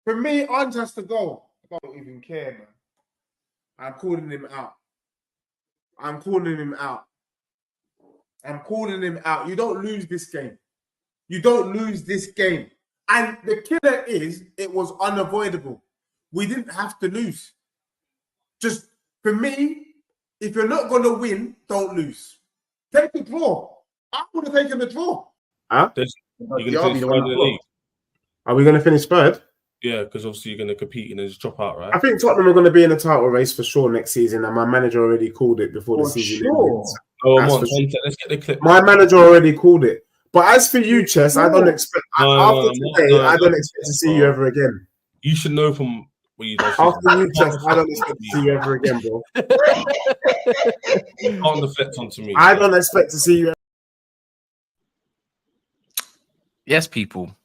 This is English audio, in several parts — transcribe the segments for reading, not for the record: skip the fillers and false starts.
For me, Arne has to go. I don't even care, man. I'm calling him out. I'm calling him out. I'm calling him out. You don't lose this game. You don't lose this game. And the killer is, it was unavoidable. We didn't have to lose. Just, for me, if you're not going to win, don't lose. Take the draw. I would have taken the draw. Huh? Are we going to finish third? Yeah, because obviously you're going to compete and then just drop out, right? I think Tottenham are going to be in the title race for sure next season, and my manager already called it before the season ends. Let's get the clip. My manager already called it. But as for you, Chess, I don't expect after today. I don't expect to see you ever again. You should know from what you done. After you, Chess, I don't expect to see you ever again, bro. Can't deflect onto me. I don't expect to see you. Yes, people.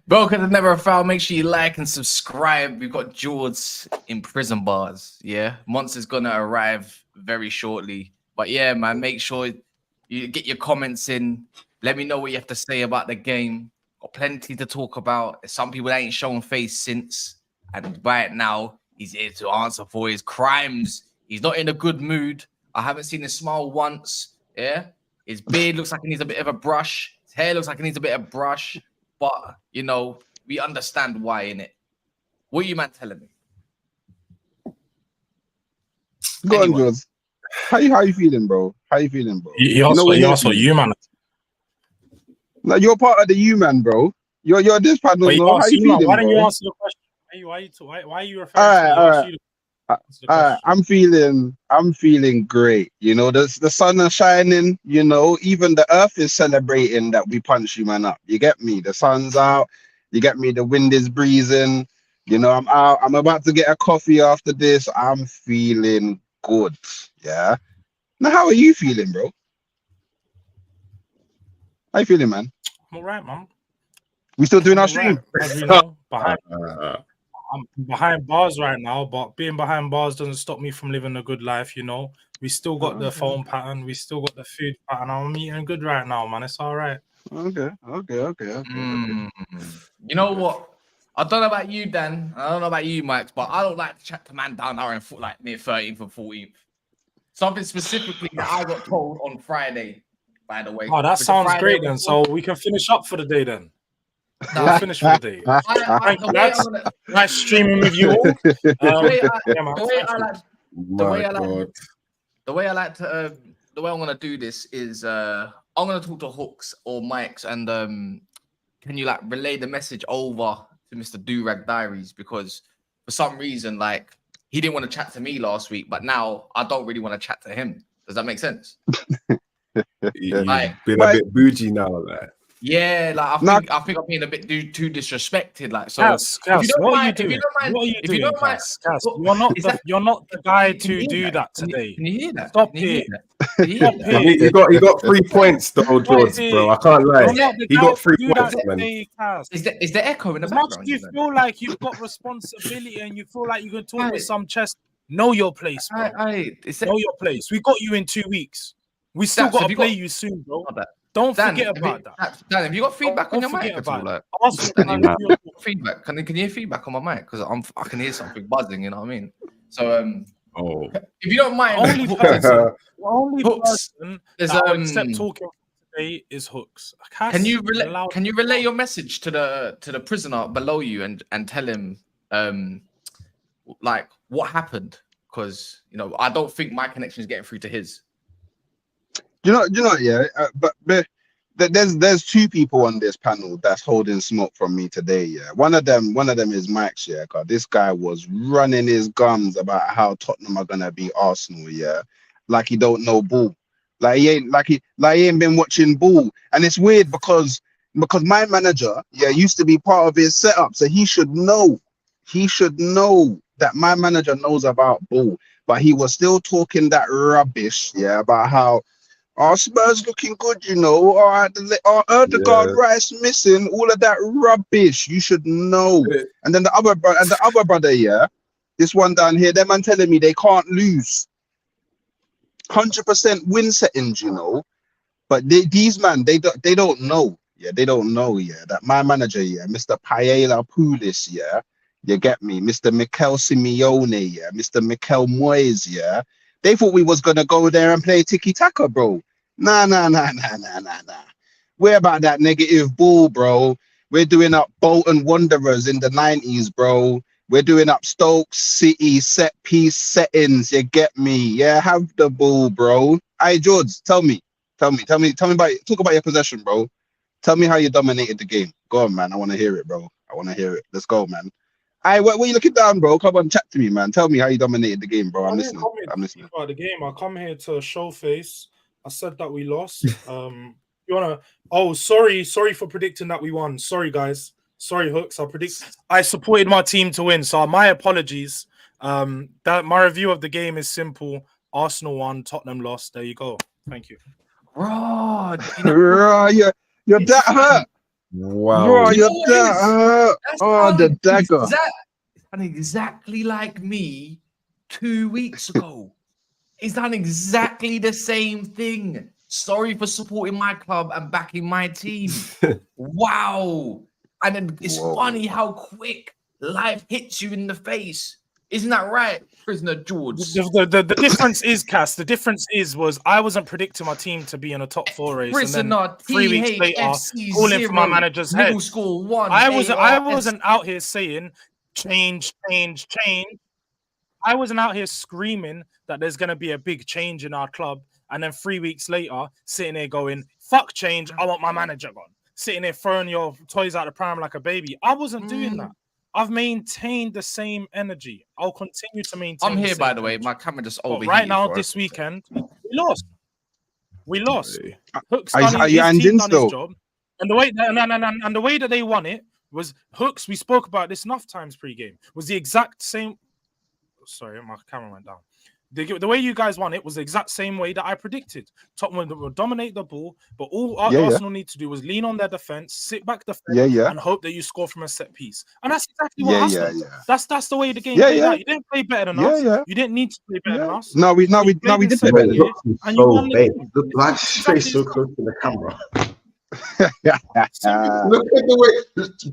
Bro, because it's never a foul. Make sure you like and subscribe. We've got George in prison bars. Yeah, Monster's gonna arrive very shortly. But yeah, man, make sure you get your comments in. Let me know what you have to say about the game. Got plenty to talk about. Some people ain't shown face since, and right now he's here to answer for his crimes. He's not in a good mood. I haven't seen him smile once. Yeah, his beard looks like he needs a bit of a brush. His hair looks like he needs a bit of brush. But, you know, we understand why, innit? What are you, man, telling me? Go on, George. How you feeling, bro? How you feeling, bro? You also you, man. No, you're part of the you, man, bro. You're this panel. How you feeling, why don't you answer the question? Why are you referring to me? I'm feeling great. You know, the sun is shining. You know, even the earth is celebrating that we punch you, man, up. You get me? The sun's out. You get me? The wind is breezing. You know, I'm out. I'm about to get a coffee after this. I'm feeling good. Yeah. Now, how are you feeling, bro? How you feeling, man? I'm all right, man. We still doing our stream? As we know, I'm behind bars right now, but being behind bars doesn't stop me from living a good life, you know. We still got the phone pattern, we still got the food pattern. I'm eating good right now, man. It's all right. Okay. You know what? I don't know about you, Dan. I don't know about you, Mike, but I don't like to chat to man down there in like near 13th and 14th. Something specifically that I got told on Friday, by the way. Oh, that sounds great then. So we can finish up for the day then. We'll finish for the day. Nice streaming with you all. The way I'm gonna do this is I'm gonna talk to Hooks or Mike's, and can you like relay the message over to Mr. Durag Diaries, because for some reason like he didn't want to chat to me last week, but now I don't really want to chat to him. Does that make sense? You've been a bit bougie now, like. Yeah, like I think I'm being a bit too disrespected. Like, so Cass, what are you doing? You're not the guy to do that today. Can you hear that? Stop it. He got 3 points, the old George, bro. I can't lie. He got 3 points, man. Is there echo in the background? As much as you feel like you've got responsibility and you feel like you can talk with some chest, know your place, bro. Know your place. We got you in 2 weeks. We still got to play you soon, bro. Don't forget about that. Dan, have you got feedback on your mic at all? Like, feedback. Can you hear feedback on my mic? Because I can hear something buzzing. You know what I mean? So, if you don't mind, only person that will accept talking today is Hooks. Can you relay your message to the prisoner below you and tell him like what happened? Because you know I don't think my connection is getting through to his. You know, yeah, but there's 2 people on this panel that's holding smoke from me today. Yeah, one of them is Mike's. Yeah, because this guy was running his gums about how Tottenham are gonna beat Arsenal. Yeah, like he don't know ball, like he ain't been watching ball, and it's weird because my manager, yeah, used to be part of his setup, so he should know that my manager knows about ball. but he was still talking that rubbish, yeah, about how our Spurs looking good, you know. Our Erdegaard Rice missing, all of that rubbish. You should know. And then the other brother, yeah, this one down here, them man telling me they can't lose. 100% win settings, you know. But these man, they don't know. Yeah, they don't know. Yeah, that my manager, yeah, Mr. Paella Pulis, yeah, you get me, Mr. Mikel Simeone, yeah, Mr. Mikel Moyes, yeah. They thought we was gonna go there and play tiki taka, bro. Nah. We're about that negative ball, bro. We're doing up Bolton Wanderers in the 90s, bro. We're doing up Stoke City set piece settings. You get me? Yeah, have the ball, bro. Hey, George, tell me about talk about your possession, bro. Tell me how you dominated the game. Go on, man. I want to hear it, bro. I want to hear it. Let's go, man. Hey, what are you looking down, bro? Come on, chat to me, man. Tell me how you dominated the game, bro. I'm listening. About the game, I come here to show face. I said that we lost. You wanna? Oh, sorry for predicting that we won. Sorry, guys. Sorry, Hooks. I supported my team to win, so my apologies. That my review of the game is simple. Arsenal won, Tottenham lost. There you go. Thank you. Bro, you're that hurt. Wow. Bro, you're that hurt. Oh, the dagger. And exactly like me 2 weeks ago. He's done exactly the same thing. Sorry for supporting my club and backing my team. Wow. And then it's funny how quick life hits you in the face. Isn't that right, Prisoner George? The difference is, Cass, the difference was I wasn't predicting my team to be in a top 4 race. Prisoner, and then 3 weeks later, calling for my manager's head. Score 1, I wasn't out here saying change. I wasn't out here screaming that there's going to be a big change in our club. And then 3 weeks later, sitting there going, fuck change, I want my manager gone. Sitting there throwing your toys out the pram like a baby. I wasn't doing that. I've maintained the same energy. I'll continue to maintain. I'm here, by the way. My camera just overheated. Right now, this weekend, we lost. Hooks done his job. And the way that they won it was Hooks. We spoke about this enough times pre-game. Was the exact same. Sorry, my camera went down. The way you guys won it was the exact same way that I predicted. Tottenham will dominate the ball, but all Arsenal need to do was lean on their defense, sit back defense, and hope that you score from a set piece. And that's exactly what happened. That's the way the game played out. You didn't play better than us. You didn't need to play better than us. No, we did play better. And you won the game. Like face so close to the camera. Look at the way,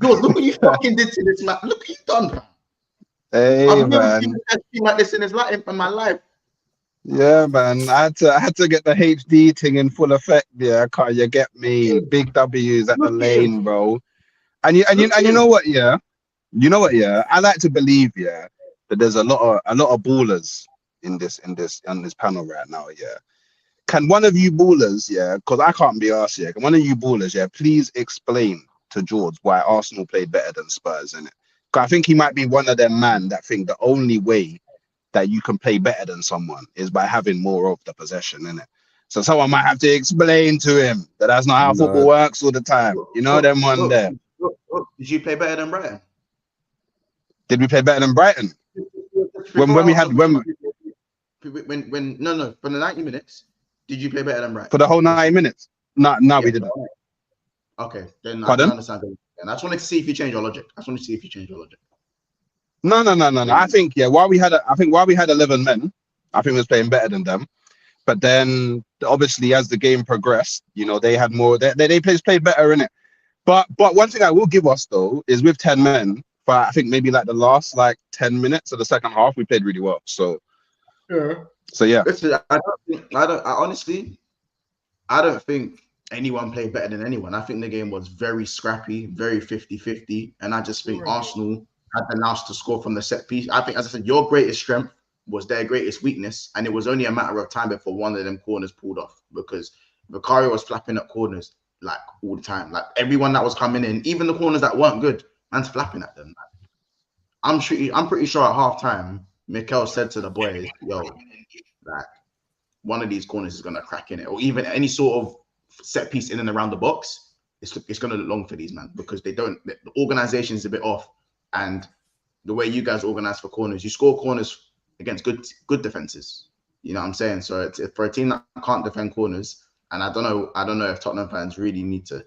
George, look what you fucking did to this man. Look what you done. Hey, I've never seen a team like this in my life. Yeah, man. I had to get the HD thing in full effect. Yeah, car, you get me. Big W's at the lane, bro. And you know what? Yeah, I like to believe, yeah, that there's a lot of ballers in this panel right now. Yeah, can one of you ballers, yeah, because I can't be asked, yeah, can one of you ballers, yeah, please explain to George why Arsenal played better than Spurs, innit? Because I think he might be one of them man that think the only way that you can play better than someone is by having more of the possession, innit? So someone might have to explain to him that that's not how football works all the time. You know them one there. Did you play better than Brighton? Did we play better than Brighton? When for the 90 minutes, did you play better than Brighton? For the whole 90 minutes? No, we didn't. Okay, then I don't understand. And I just wanted to see if you change your logic. No. I think while we had 11 men, I think we was playing better than them. But then obviously as the game progressed, you know, they had more. They played better in it. But one thing I will give us though is with 10 men, for I think maybe like the last 10 minutes of the second half, we played really well. So yeah. Listen, I don't think anyone played better than anyone. I think the game was very scrappy, very 50-50, and I just think Arsenal had the nous to score from the set piece. I think, as I said, your greatest strength was their greatest weakness, and it was only a matter of time before one of them corners pulled off, because Vicario was flapping at corners all the time. Everyone that was coming in, even the corners that weren't good, man's flapping at them. I'm pretty sure at halftime, Mikel said to the boys, "Yo, one of these corners is gonna crack in it, or even any sort of set piece in and around the box. It's gonna look long for these man because the organization is a bit off." And the way you guys organize for corners, you score corners against good defenses. You know what I'm saying? So it's for a team that can't defend corners, and I don't know if Tottenham fans really need to.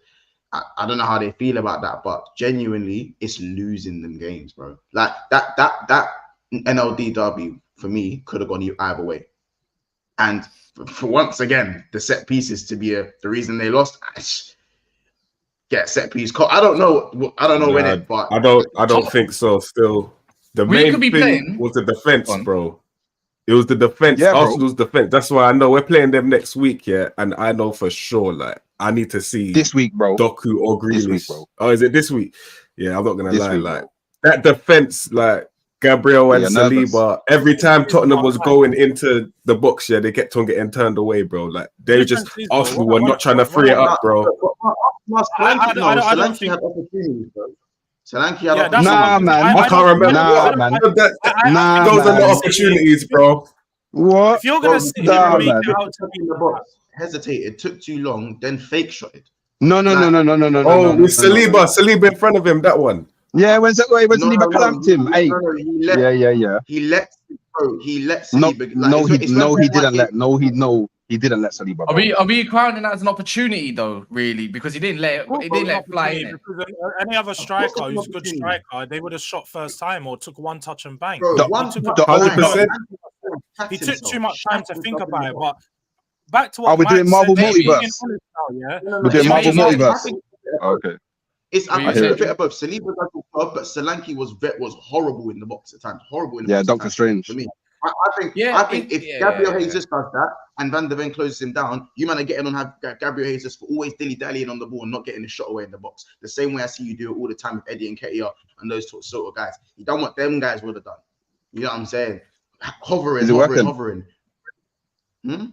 I don't know how they feel about that, but genuinely, it's losing them games, bro. Like that NLD derby for me could have gone either way. And for once again, the set pieces to be the reason they lost. Get set piece. I don't know when it, but I don't think so. Still, the main thing was the defense, bro. It was the defense, Arsenal's defense. That's why I know we're playing them next week, yeah. And I know for sure, like, I need to see this week, bro. Doku or Grealish. Bro. Oh, is it this week? Yeah, I'm not gonna lie, like that defense, like Gabriel and Saliba. Every time Tottenham was going into the box, yeah, they kept on getting turned away, bro. Like they just Arsenal were not trying to free it up, bro. Solanke had opportunities, bro. Solanke had nah, man. I can't remember. Nah, man. Those are not opportunities, bro. What? If you're gonna sit here and make it out to be in the box, hesitated, took too long, then fake shotted. No. Oh, with Saliba in front of him, that one. Yeah, when Saliba clamped him. Hey. Yeah. He let Saliba. He didn't let Saliba. Are we crowning that as an opportunity though? Really, because he didn't let it fly in. Because any other striker who's a good striker, they would have shot first time or took one touch and bang. He took too much time to think about it. But back to what we're doing Marvel Multiverse. We're doing Marvel Multiverse. Okay. It's a bit above. Saliba does the job, but Solanke was horrible in the box at times. Horrible in the box. Doctor Strange. For me. I think if Gabriel Jesus does that and Van der Ven closes him down, you man are getting on have Gabriel Jesus for always dilly-dallying on the ball and not getting the shot away in the box. The same way I see you do it all the time with Eddie and Ketia and those sort of guys. You done what them guys would have done. You know what I'm saying? Hovering. Is it working? You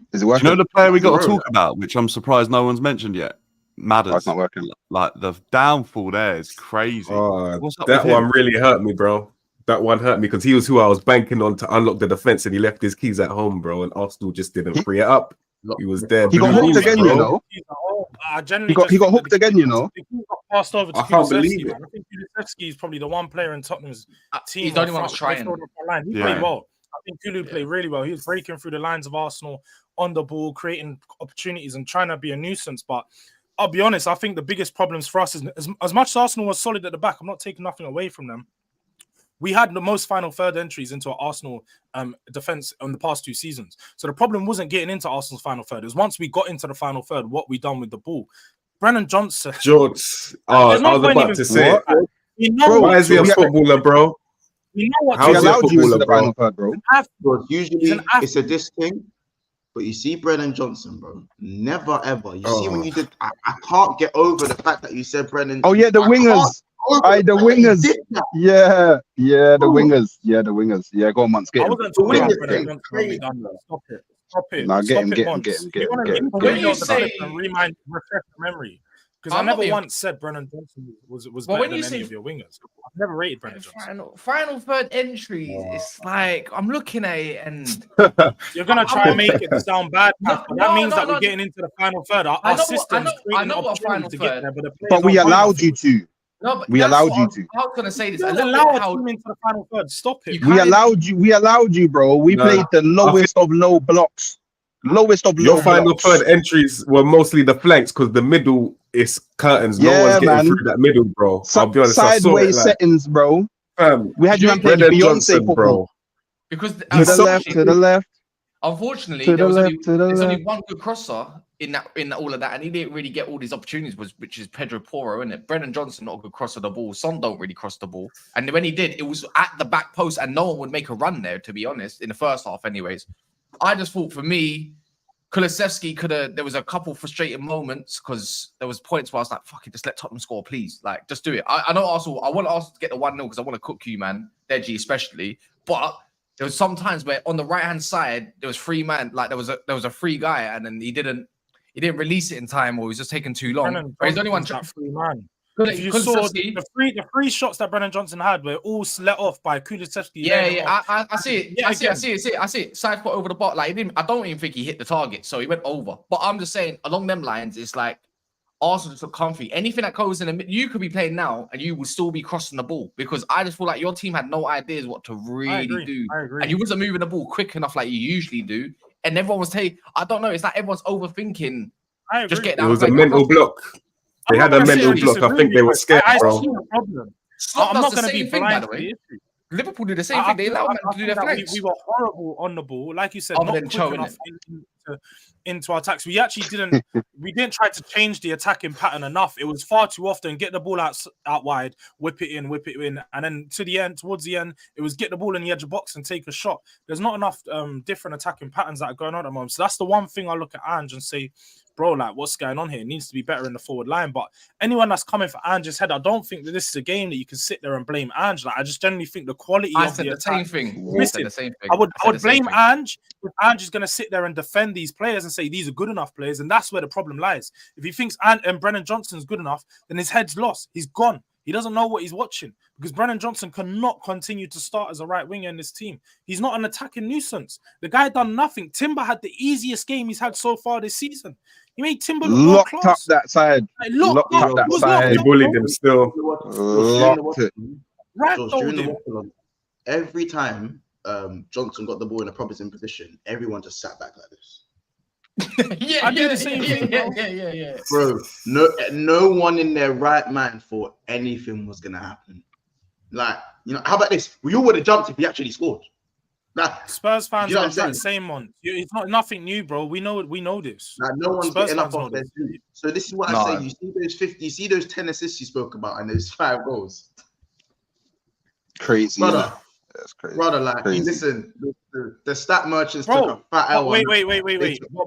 know the player we got to talk about, which I'm surprised no one's mentioned yet? Matters. That's not working. Like the downfall there is crazy. That one really hurt me, bro. That one hurt me because he was who I was banking on to unlock the defense, and he left his keys at home, bro. And Arsenal just didn't free it up. He was there. He got hooked again, you know. He got hooked again, you know. He got passed over to Kulusevski. I think Kulusevski is probably the one player in Tottenham's team. He's the only one that's trying. He played well. I think Kulu played really well. He was breaking through the lines of Arsenal on the ball, creating opportunities and trying to be a nuisance. But I'll be honest, I think the biggest problems for us is as much as Arsenal was solid at the back, I'm not taking nothing away from them. We had the most final third entries into our Arsenal defense in the past 2 seasons. So the problem wasn't getting into Arsenal's final third. It was once we got into the final third, what we done with the ball. Brennan Johnson. George. I was about to say. Why is he a footballer, bro? You know what? He allowed you into the final third, bro. Usually it's a this thing. But you see Brennan Johnson, bro. Never ever. You see when you did. I can't get over the fact that you said Brennan. Oh yeah, the wingers. The wingers. Yeah, the wingers. Yeah, the wingers. Yeah, go on, Monts. Get him. Stop it. Nah, get him. When you say refresh the memory, because I never once said Brennan Johnson was better than any of your wingers. I've never rated Brennan Johnson. Final third entries. It's like I'm looking at it and you're gonna try and make it sound bad. That means that we're getting into the final third. Our system's creating opportunities to get there, but we allowed you to. No, but we allowed you to. I was gonna say this. Allow a team into the final third. Stop it. We allowed you, bro. We played the lowest of low blocks. Your final third entries were mostly the flanks because the middle is curtains. No one's getting through that middle, bro. I'll be honest. Sideways settings, bro. We had you playing Beyonce football, bro. Because to the left. Unfortunately, there's only one good crosser in all of that, and he didn't really get all these opportunities. Which is Pedro Porro, isn't it? Brennan Johnson not a good crosser of the ball. Son don't really cross the ball, and when he did, it was at the back post, and no one would make a run there. To be honest, in the first half, anyways. I just thought for me, Kulusevski could have. There was a couple frustrating moments because there was points where I was like, "Fuck it, just let Tottenham score, please. Like, just do it." I know Arsenal. I want Arsenal to get the 1-0 because I want to cook you, man, Deji especially. But there was some times where on the right hand side there was 3 man, like there was a free guy, and then he didn't release it in time, or he was just taking too long. But he's only one shot. 3 man. If you saw the three shots that Brennan Johnson had were all let off by Kulusevski. Yeah, I see it. Yeah, I see it. Side foot over the bot. Like I don't even think he hit the target, so he went over. But I'm just saying, along them lines, it's like Arsenal just look comfy. Anything that goes in the you could be playing now and you will still be crossing the ball because I just feel like your team had no ideas what to really do. I agree. And you wasn't moving the ball quick enough like you usually do. And everyone was saying, I don't know, it's like everyone's overthinking. I agree. Just get It down. was a mental block. They had a mental block. I think they were scared, bro. I'm not going to be blind, by the issue. Liverpool do the same thing. They allow them to do their flanks. We were horrible on the ball, like you said, Other not than quick enough into our attacks. We actually didn't. We didn't try to change the attacking pattern enough. It was far too often get the ball out wide, whip it in, and then towards the end, it was get the ball in the edge of the box and take a shot. There's not enough different attacking patterns that are going on at the moment. So that's the one thing I look at Ange and say, bro, like, what's going on here? It needs to be better in the forward line. But anyone that's coming for Ange's head, I don't think that this is a game that you can sit there and blame Ange. Like, I just generally think the quality of the attack. I would blame Ange if Ange is going to sit there and defend these players and say these are good enough players, and that's where the problem lies. If he thinks and Brennan Johnson's good enough, then his head's lost. He's gone. He doesn't know what he's watching because Brennan Johnson cannot continue to start as a right winger in this team. He's not an attacking nuisance. The guy done nothing. Timber had the easiest game he's had so far this season. He made Timber locked up that side. Locked up that side. He bullied him still. Locked it. Every time Johnson got the ball in a promising position, everyone just sat back like this. I do the same thing. Yeah. Bro, no one in their right mind thought anything was gonna happen. Like, you know, how about this? We all would have jumped if he actually scored. Like, Spurs fans are that same one. It's not nothing new, bro. We know this. Like, no one's getting up off their feet. So this is what I say. You see those 50, you see those 10 assists you spoke about, and those 5 goals. Crazy, brother. That's crazy. Brother, like, listen, the stat merchants took a fat L. Wait.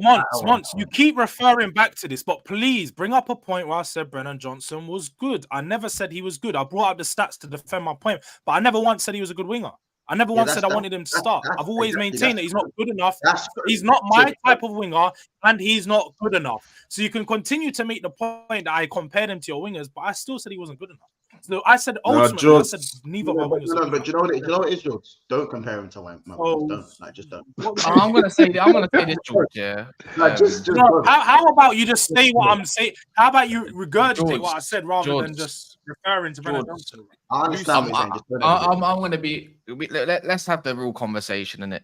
Monts, you keep referring back to this, but please bring up a point where I said Brennan Johnson was good. I never said he was good. I brought up the stats to defend my point, but I never once said he was a good winger. I never once said I wanted him to start. I've always maintained that he's not good enough. He's not my type of winger, and he's not good enough. So you can continue to make the point that I compared him to your wingers, but I still said he wasn't good enough. So I said ultimately, I said neither of our wingers. But you know what it is, George? Don't compare him to my wingers. Don't. Just don't. I'm gonna say this, George. Yeah. How about you just say what I'm saying? How about you regurgitate what I said rather than just referring to Brennan Johnson? I understand what you're saying. I'm gonna be. Let's have the real conversation in it.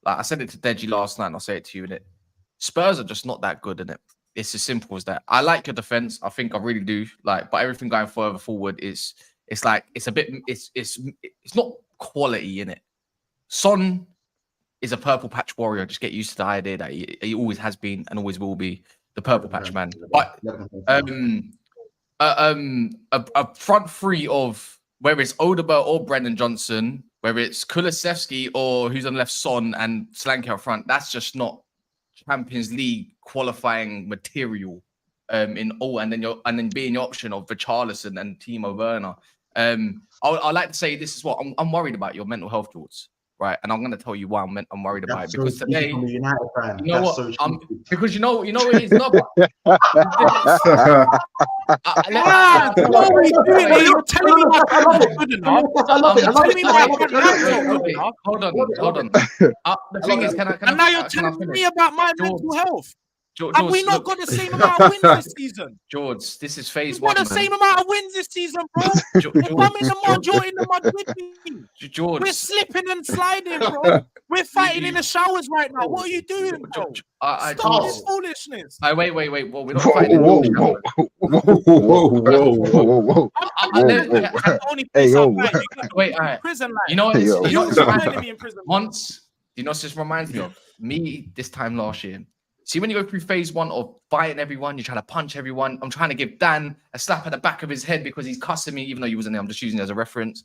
Like I said it to Deji last night, and I'll say it to you in it. Spurs are just not that good in it. It's as simple as that. I like your defense. I think I really do. Like, but everything going further forward it's like it's a bit. It's not quality in it. Son is a purple patch warrior. Just get used to the idea that he always has been and always will be the purple patch man. But a front three of whether it's Odegaard or Brennan Johnson, whether it's Kulusevski or who's on the left, Son and Solanke up front, that's just not Champions League qualifying material. And then being the option of Richarlison and Timo Werner. I like to say this is what I'm worried about your mental health, George. Right, and I'm going to tell you why I'm worried about it because today, you know what? Because you know what it is not. You're telling me I'm not good enough. Hold on. The thing is, and now you're telling me about my mental health. Have we not got the same amount of wins this season? George, this is phase one. We've got the same amount of wins this season, bro. If I'm in the mud, you're in the mud with me. George, we're slipping and sliding, bro. We're fighting in the showers right now. What are you doing, bro? Stop this foolishness. Wait. Well, we're not fighting. Whoa. Wait, all right. Prison life. You know what? Once, you know what this reminds me of? Me this time last year. See, when you go through phase one of fighting everyone, you're trying to punch everyone. I'm trying to give Dan a slap at the back of his head because he's cussing me, even though he wasn't there. I'm just using it as a reference.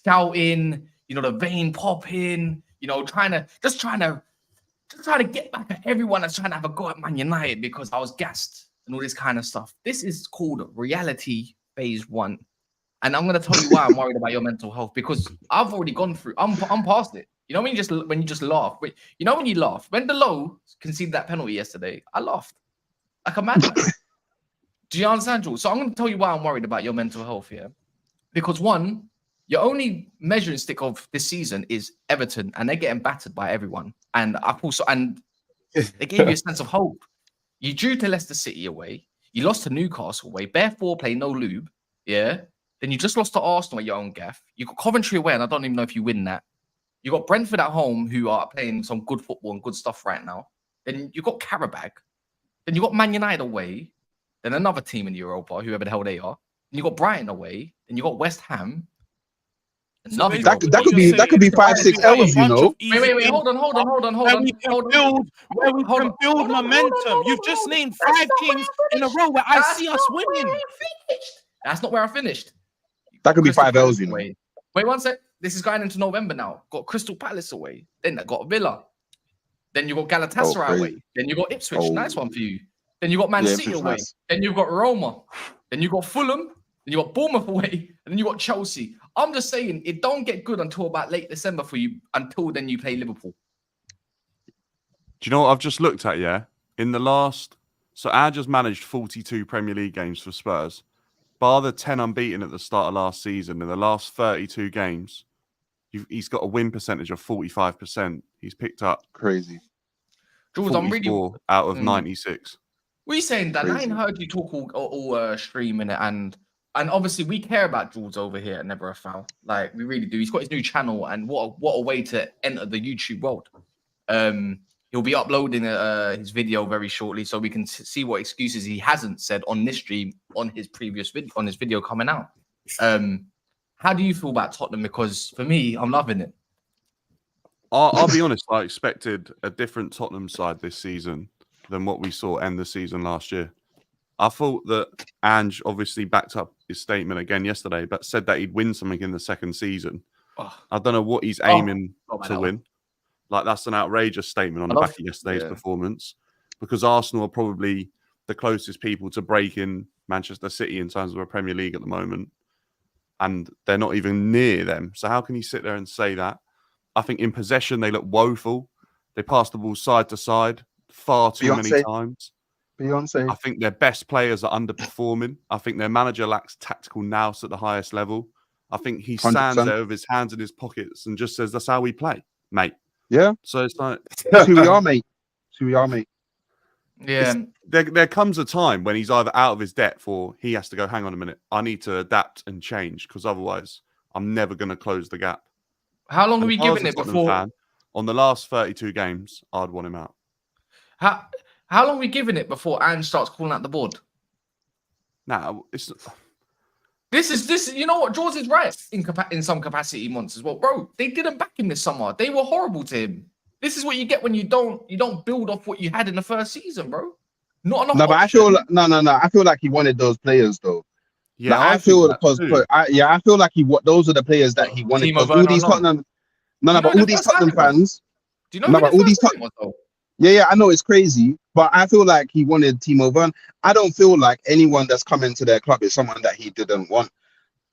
Shouting, the vein popping, trying to get back at everyone that's trying to have a go at Man United because I was gassed and all this kind of stuff. This is called reality phase one. And I'm going to tell you why I'm worried about your mental health because I've already gone through. I'm past it. You know when you just laugh. When you laugh. When the low conceded that penalty yesterday, I laughed like a madman. Do you understand, Jules? So I'm going to tell you why I'm worried about your mental health here. Because one, your only measuring stick of this season is Everton, and they're getting battered by everyone. And they gave you a sense of hope. You drew to Leicester City away. You lost to Newcastle away, bare 4 play, no lube. Yeah. Then you just lost to Arsenal at your own gaff. You got Coventry away, and I don't even know if you win that. You got Brentford at home, who are playing some good football and good stuff right now. Then you got Karabag. Then you got Man United away. Then another team in Europa, whoever the hell they are. Then you got Brighton away. Then you got West Ham. So that could be 5-6 L's, you know. Wait, hold on. Where we can build momentum. You've just named 5 games in a row where I see us winning. That's not where I finished. That could be 5 L's, you know. Wait 1 sec. This is going into November now. Got Crystal Palace away. Then I got Villa. Then you got Galatasaray away. Then you got Ipswich. Nice one for you. Then you got Man City away. Nice. Then you got Roma. Then you got Fulham. Then you got Bournemouth away. And then you got Chelsea. I'm just saying, it don't get good until about late December for you. Until then, you play Liverpool. Do you know what I've just looked at? Yeah, in the last, so Ad just managed 42 Premier League games for Spurs. Bar the 10 unbeaten at the start of last season, in the last 32 games, he's got a win percentage of 45%. He's picked up crazy. Jules, I'm really out of 96. What are you saying, Dan? I ain't heard you talk all streaming it, and obviously we care about Jules over here at Never a Foul. Like, we really do. He's got his new channel, and what a way to enter the YouTube world. He'll be uploading his video very shortly, so we can see what excuses he hasn't said on this stream on his previous video, on his video coming out. How do you feel about Tottenham? Because for me, I'm loving it. I'll be honest. I expected a different Tottenham side this season than what we saw end the season last year. I thought that Ange obviously backed up his statement again yesterday, but said that he'd win something in the second season. I don't know what he's aiming to win. Like, that's an outrageous statement on the back of yesterday's performance, because Arsenal are probably the closest people to breaking Manchester City in terms of a Premier League at the moment, and they're not even near them. So how can you sit there and say that? I think in possession, they look woeful. They pass the ball side to side far too many times. I think their best players are underperforming. I think their manager lacks tactical nous at the highest level. I think he stands there with his hands in his pockets and just says, that's how we play, mate. Yeah. So it's like, that's who we are, mate. That's who we are, mate. Yeah. There comes a time when he's either out of his depth or he has to go, hang on a minute, I need to adapt and change, because otherwise I'm never going to close the gap. How long are we giving it before? On the last 32 games, I'd want him out. How long are we giving it before Ange starts calling out the board? Nah, it's... This. You know what? George is right in some capacity, months as well, bro. They didn't back him this summer. They were horrible to him. This is what you get when you don't build off what you had in the first season, bro. Not enough. No, but I feel like, no. I feel like he wanted those players though. Yeah, like, I feel like those are the players that he wanted. All these Tottenham, but all these Tottenham fans. Do you know who the first was though? Yeah, I know it's crazy, but I feel like he wanted Timo Werner. I don't feel like anyone that's come into their club is someone that he didn't want.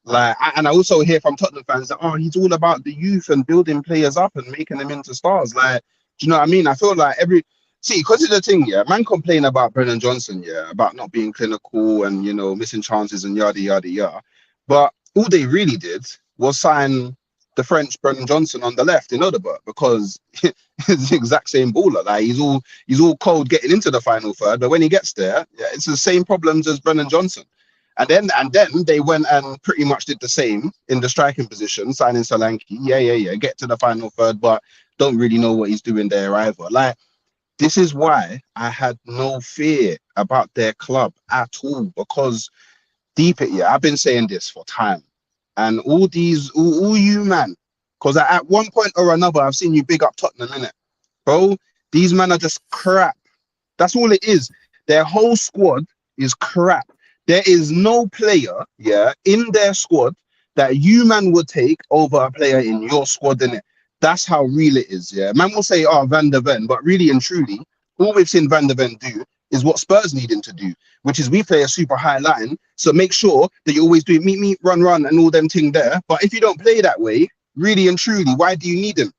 Like, and I also hear from Tottenham fans that, he's all about the youth and building players up and making them into stars. Like, do you know what I mean? I feel like because of the thing, man complain about Brennan Johnson, about not being clinical and, missing chances and yada, yada, yada. But all they really did was sign the French Brennan Johnson on the left in Odegaard, because he's the exact same baller. Like, he's all cold getting into the final third, but when he gets there, it's the same problems as Brennan Johnson. And then they went and pretty much did the same in the striking position, signing Solanke. Get to the final third, but don't really know what he's doing there either. Like, this is why I had no fear about their club at all, because I've been saying this for time. And all you, man, because at one point or another, I've seen you big up Tottenham, innit? Bro, these men are just crap. That's all it is. Their whole squad is crap. There is no player, in their squad that you, man, would take over a player in your squad, innit? That's how real it is, Man will say, Van der Ven, but really and truly, all we've seen Van der Ven do is what Spurs need him to do, which is we play a super high line, so make sure that you always do meet, run, and all them thing there. But if you don't play that way, really and truly, why do you need him?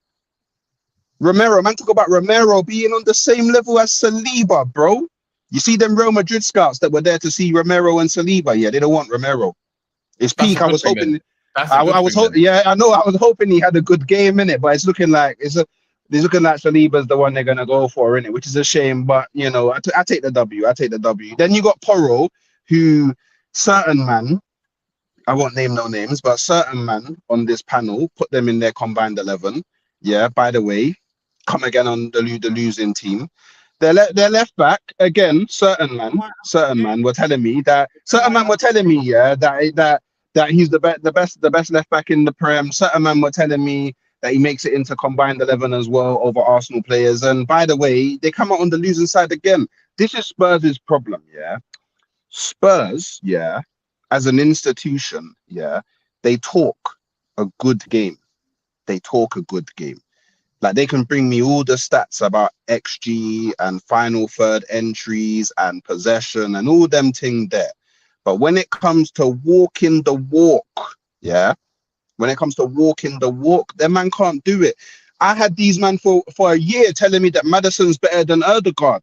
Romero, man, talk about Romero being on the same level as Saliba, bro. You see them Real Madrid scouts that were there to see Romero and Saliba? Yeah, they don't want Romero. It's peak. I was hoping. I was hoping he had a good game in it, but it's looking like They're looking like Saliba's the one they're gonna go for, innit? Which is a shame, but you know, I take the W. I take the W. Then you got Porro, who certain man, I won't name no names, but certain man on this panel put them in their combined 11. Yeah. By the way, come again on the losing team. Their left back again. Certain man were telling me that that he's the best left back in the Prem. Certain man were telling me that he makes it into combined 11 as well over Arsenal players. And by the way, they come out on the losing side again. This is Spurs' problem, yeah. Spurs, yeah, as an institution, yeah, they talk a good game. They talk a good game. Like, they can bring me all the stats about XG and final third entries and possession and all them things there. But when it comes to walking the walk, yeah, when it comes to walking the walk, that man can't do it. I had these man for a year telling me that Maddison's better than Ødegaard.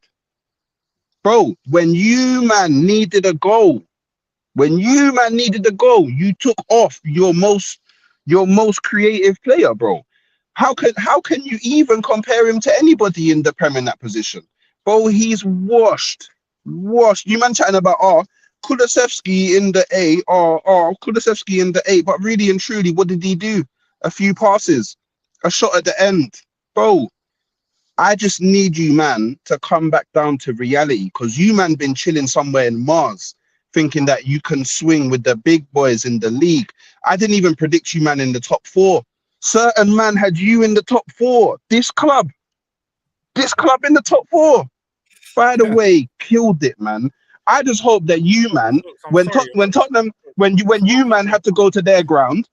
Bro, when you man needed a goal, you took off your most creative player, bro. How can you even compare him to anybody in the Prem in that position? Bro, he's washed. You man chatting about Kulusevski in the Kulusevski in the 8, but really and truly, what did he do? A few passes, a shot at the end. Bro, I just need you, man, to come back down to reality, because you, man, been chilling somewhere in Mars, thinking that you can swing with the big boys in the league. I didn't even predict you, man, in the top 4. Certain man had you in the top 4. This club in the top 4. By the way, killed it, man. I just hope that you, man, when you man have to go to their ground,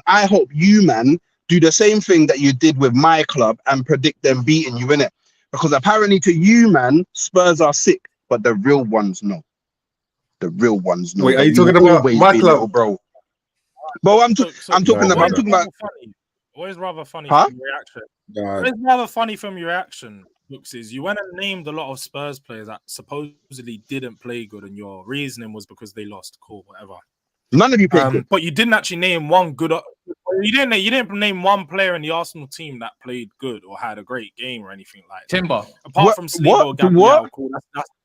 I hope you, man, do the same thing that you did with my club and predict them beating you in it. Because apparently to you, man, Spurs are sick, but the real ones know. The real ones know. Wait, are you talking about my club, bro? Bro, I'm talking about. Always rather funny from your reaction. What is rather funny from your reaction, Looks, is you went and named a lot of Spurs players that supposedly didn't play good, and your reasoning was because they lost. Cool, whatever. None of you played good, but you didn't actually name one good. You didn't name one player in the Arsenal team that played good or had a great game or anything like that. Timber. Apart from Saliba or Gabriel.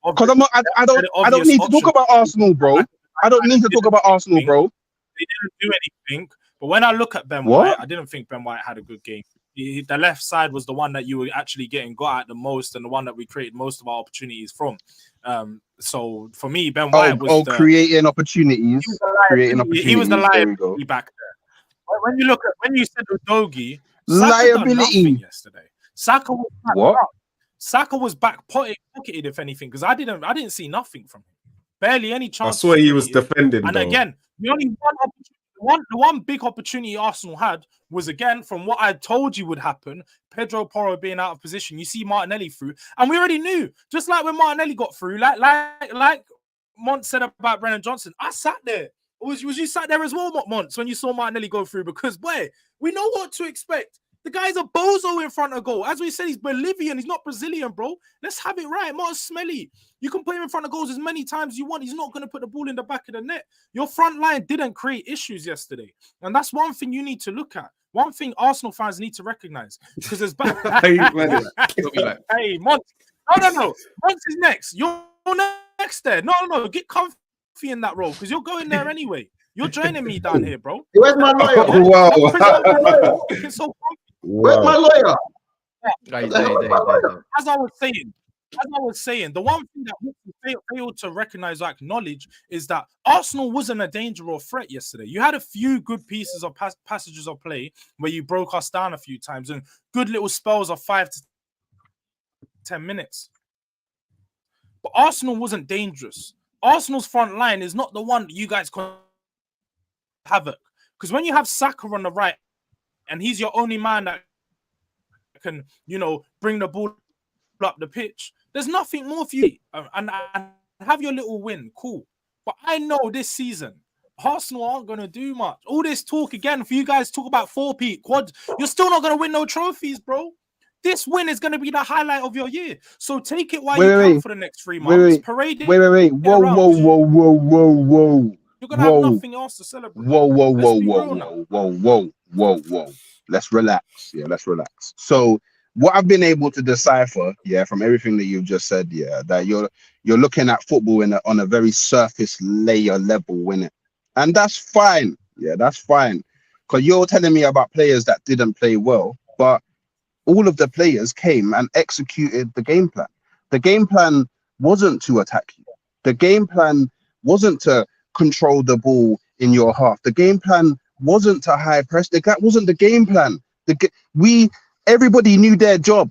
Because I don't need to talk about Arsenal, bro. I don't need to talk about Arsenal, bro. They didn't do anything. But when I look at Ben White, I didn't think Ben White had a good game. The left side was the one that you were actually getting got at the most, and the one that we created most of our opportunities from. So for me, Ben White was creating opportunities. He was the liability back there. When you said Udogie, liability yesterday. Saka was back up. Saka was back pocketed, if anything, because I didn't see nothing from him. Barely any chance. I swear he was defending. And though. Again, the only the one big opportunity Arsenal had was, again, from what I told you would happen, Pedro Porro being out of position. You see Martinelli through, and we already knew. Just like when Martinelli got through, like Mont said about Brennan Johnson, I sat there. Was you sat there as well, Mont, when you saw Martinelli go through? Because, boy, we know what to expect. The guy's a bozo in front of goal. As we said, he's Bolivian. He's not Brazilian, bro. Let's have it right. Martin's smelly. You can put him in front of goals as many times as you want. He's not going to put the ball in the back of the net. Your front line didn't create issues yesterday. And that's one thing you need to look at. One thing Arsenal fans need to recognize. Because there's hey, Mont. No. Mont is next. You're next there. No. Get comfy in that role because you're going there anyway. You're joining me down here, bro. Where's my lawyer? Where's my lawyer? As I was saying, the one thing that we failed to recognize or acknowledge is that Arsenal wasn't a danger or threat yesterday. You had a few good pieces of passages of play where you broke us down a few times and good little spells of 5 to 10 minutes. But Arsenal wasn't dangerous. Arsenal's front line is not the one that you guys can havoc. Because when you have Saka on the right and he's your only man that can, bring the ball up the pitch, there's nothing more for you. And have your little win, cool. But I know this season, Arsenal aren't going to do much. All this talk again for you guys talk about 4P, quad, you're still not going to win no trophies, bro. This win is going to be the highlight of your year. So take it while you can for the next 3 months. Parade it. Wait. Whoa. You're going to have nothing else to celebrate. Whoa. let's relax. Yeah, let's relax. So what I've been able to decipher, yeah, from everything that you've just said, yeah, that you're looking at football on a very surface layer level, innit? And that's fine. Yeah, that's fine. Because you're telling me about players that didn't play well, but all of the players came and executed the game plan. The game plan wasn't to attack you. The game plan wasn't to control the ball in your half. The game plan wasn't to high press. That wasn't the game plan. Everybody knew their job.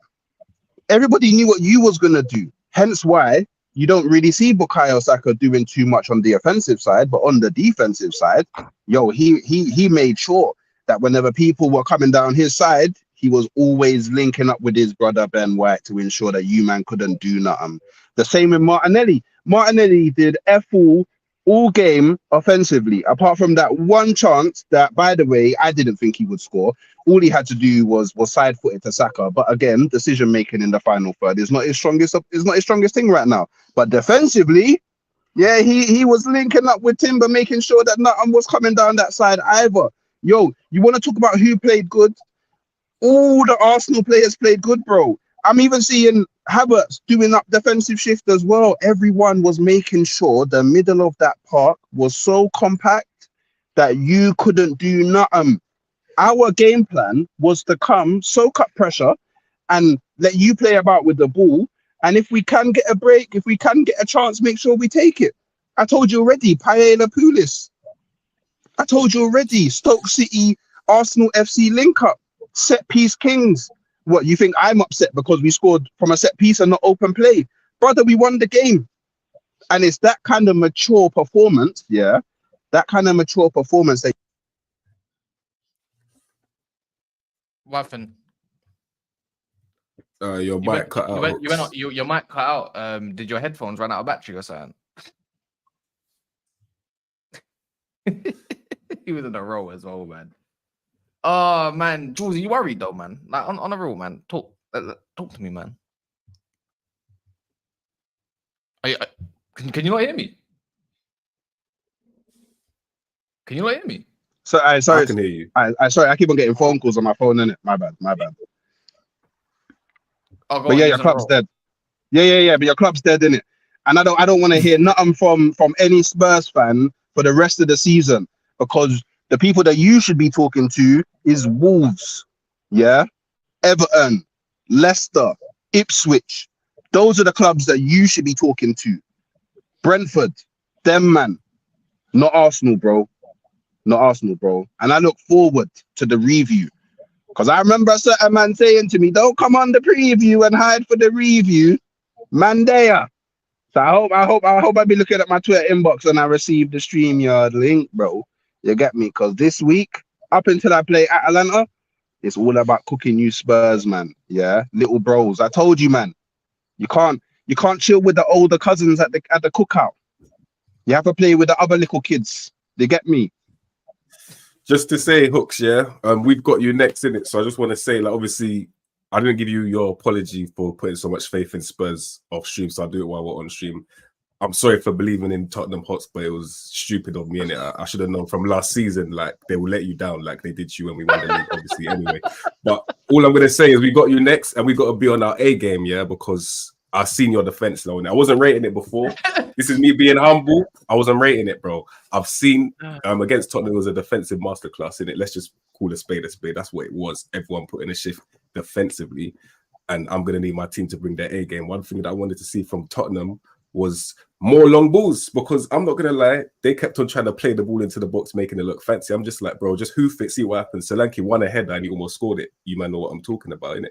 Everybody knew what you was gonna do. Hence why you don't really see Bukayo Saka doing too much on the offensive side, but on the defensive side, he made sure that whenever people were coming down his side, he was always linking up with his brother Ben White to ensure that you man couldn't do nothing. The same with Martinelli. Martinelli did all game offensively, apart from that one chance that, by the way, I didn't think he would score. All he had to do was side-footed to Saka. But again, decision making in the final third is not his strongest thing right now. But defensively, yeah, he was linking up with Timber, making sure that nothing was coming down that side either. Yo, you want to talk about who played good? All the Arsenal players played good, bro. I'm even seeing Havertz doing up defensive shift as well. Everyone was making sure the middle of that park was so compact that you couldn't do nothing. Our game plan was to come, soak up pressure, and let you play about with the ball. And if we can get a break, if we can get a chance, make sure we take it. I told you already, Paella Poulis. I told you already, Stoke City, Arsenal FC link up, set piece kings. What, you think I'm upset because we scored from a set piece and not open play? Brother, we won the game. And it's that kind of mature performance, yeah, that kind of mature performance that. What happened? Your mic cut out. Your mic cut out. Did your headphones run out of battery or something? He was in a row as well, man. Oh man, Jules, are you worried though, man? Like on a real, man. Talk to me, man. Can you not hear me? Can you not hear me? Sorry, I can hear you. Sorry, I keep on getting phone calls on my phone, innit? My bad. Oh, but yeah, your club's dead. Yeah, but your club's dead, innit? And I don't want to hear nothing from any Spurs fan for the rest of the season, because the people that you should be talking to is Wolves, yeah, Everton, Leicester, Ipswich. Those are the clubs that you should be talking to. Brentford, them man, not Arsenal, bro. Not Arsenal, bro. And I look forward to the review, because I remember a certain man saying to me, "Don't come on the preview and hide for the review, man." There. So I hope I be looking at my Twitter inbox and I receive the StreamYard link, bro. You get me? Because this week, up until I play Atalanta, it's all about cooking you Spurs, man. Yeah, little bros. I told you, man. You can't chill with the older cousins at the cookout. You have to play with the other little kids. You get me? Just to say, Hooks, yeah, we've got you next in it. So I just want to say, like, obviously, I didn't give you your apology for putting so much faith in Spurs off stream, so I'll do it while we're on stream. I'm sorry for believing in Tottenham Hotspur. It was stupid of me, innit? I should have known from last season, like, they will let you down like they did you when we won the league, obviously, anyway. But all I'm going to say is we got you next, and we got to be on our A game, yeah, because I've seen your defense low. I wasn't rating it before. This is me being humble. I wasn't rating it, bro. I've seen against Tottenham, it was a defensive masterclass, innit? Let's just call a spade a spade. That's what it was. Everyone put in a shift defensively, and I'm going to need my team to bring their A game. One thing that I wanted to see from Tottenham was more long balls, because I'm not going to lie, they kept on trying to play the ball into the box, making it look fancy. I'm just like, bro, just hoof it, see what happens. Solanke won a header and he almost scored it. You might know what I'm talking about, innit?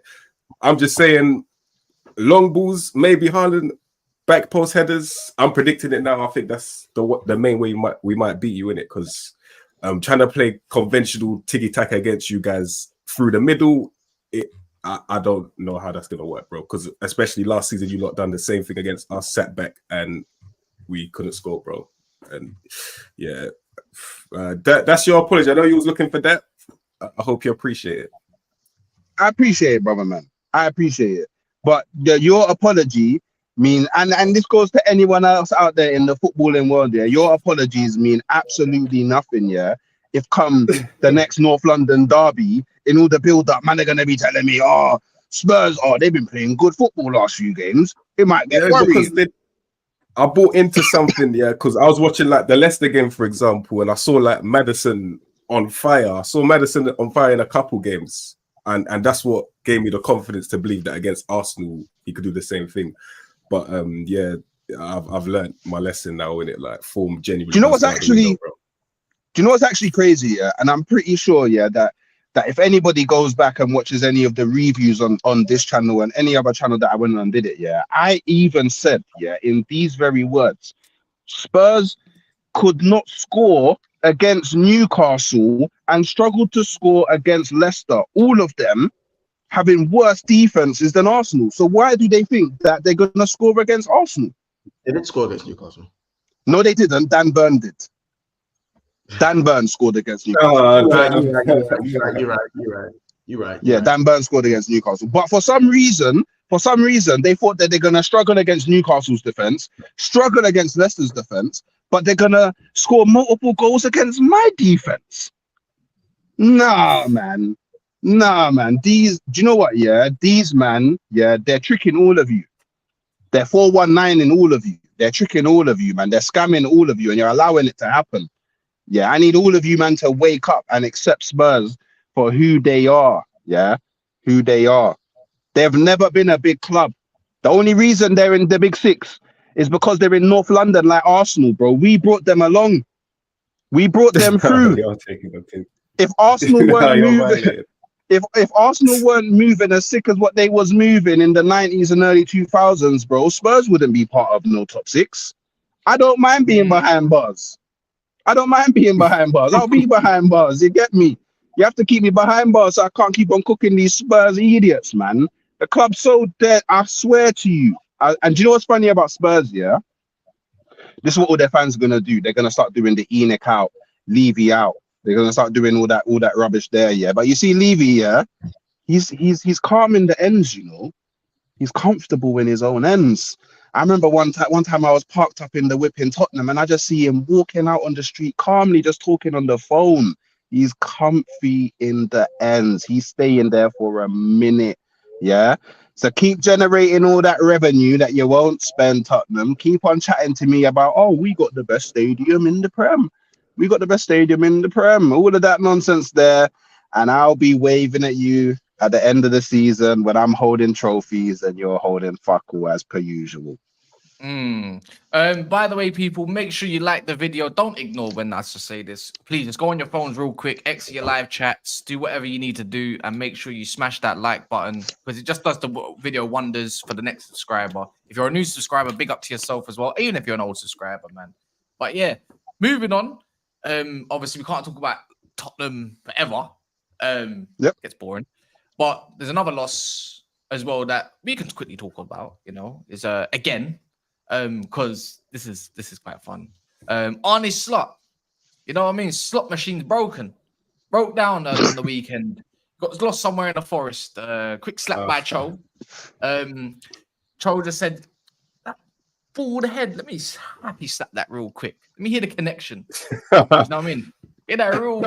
I'm just saying, long balls, maybe Haaland, back post headers. I'm predicting it now. I think that's the main way we might beat you, innit? Because trying to play conventional tiki-taka against you guys through the middle, I don't know how that's going to work, bro. Because especially last season, you lot done the same thing against us, sat back, and we couldn't score, bro. And yeah, that's your apology. I know you was looking for that. I hope you appreciate it. I appreciate it, brother, man. I appreciate it. But your apology mean, and this goes to anyone else out there in the footballing world, yeah, your apologies mean absolutely nothing, yeah. If come the next North London derby, in all the build-up, man, they're gonna be telling me, oh, Spurs, oh, they've been playing good football last few games. It might get worried. Because I bought into something, yeah, because I was watching like the Leicester game, for example, and I saw like Maddison on fire. I saw Maddison on fire in a couple games, and that's what gave me the confidence to believe that against Arsenal he could do the same thing. But yeah, I've learned my lesson now in it. Like form genuinely. Do you know what's actually crazy? Yeah, and I'm pretty sure, yeah, that if anybody goes back and watches any of the reviews on this channel and any other channel that I went on and did it, yeah, I even said, yeah, in these very words, Spurs could not score against Newcastle and struggled to score against Leicester. All of them having worse defenses than Arsenal. So why do they think that they're going to score against Arsenal? They didn't score against Newcastle. No, they didn't. Dan Burn did. Dan Burn scored against Newcastle. You're right. Yeah, Dan Burn scored against Newcastle. But for some reason, they thought that they're going to struggle against Newcastle's defense, struggle against Leicester's defense, but they're going to score multiple goals against my defense. Nah, man. Do you know what? Yeah, these man, yeah, they're tricking all of you. They're 419 in all of you. They're tricking all of you, man. They're scamming all of you, and you're allowing it to happen. Yeah, I need all of you, man, to wake up and accept Spurs for who they are. Yeah, who they are. They've never been a big club. The only reason they're in the Big Six is because they're in North London like Arsenal, bro. We brought them along. We brought them through. If Arsenal weren't moving, if Arsenal weren't moving as sick as what they was moving in the 90s and early 2000s, bro, Spurs wouldn't be part of no top six. I don't mind being behind bars. I'll be behind bars. You get me? You have to keep me behind bars so I can't keep on cooking these Spurs idiots, man. The club's so dead, I swear to you. And do you know what's funny about Spurs, yeah? This is what all their fans are going to do. They're going to start doing the Enoch out, Levy out. They're going to start doing all that rubbish there, yeah? But you see Levy, yeah? He's calm in the ends, you know? He's comfortable in his own ends. I remember one time I was parked up in the whip in Tottenham and I just see him walking out on the street calmly, just talking on the phone. He's comfy in the ends. He's staying there for a minute. Yeah. So keep generating all that revenue that you won't spend, Tottenham. Keep on chatting to me about, oh, we got the best stadium in the Prem. All of that nonsense there. And I'll be waving at you at the end of the season when I'm holding trophies and you're holding fuck all as per usual. By the way, people, make sure you like the video. Don't ignore when I just say this. Please just go on your phones real quick, exit your live chats, do whatever you need to do, and make sure you smash that like button because it just does the video wonders for the next subscriber. If you're a new subscriber, big up to yourself as well, even if you're an old subscriber, man. But yeah, moving on. Obviously, we can't talk about Tottenham forever. Gets boring. But there's another loss as well that we can quickly talk about, you know, is again, because this is quite fun. Arne slot, you know what I mean? Slot machine's broke down on the weekend. Got lost somewhere in the forest. Quick slap by Cho. Cho just said, that bald head. Let me happy slap that real quick. Let me hear the connection. You know what I mean? Yeah, that real.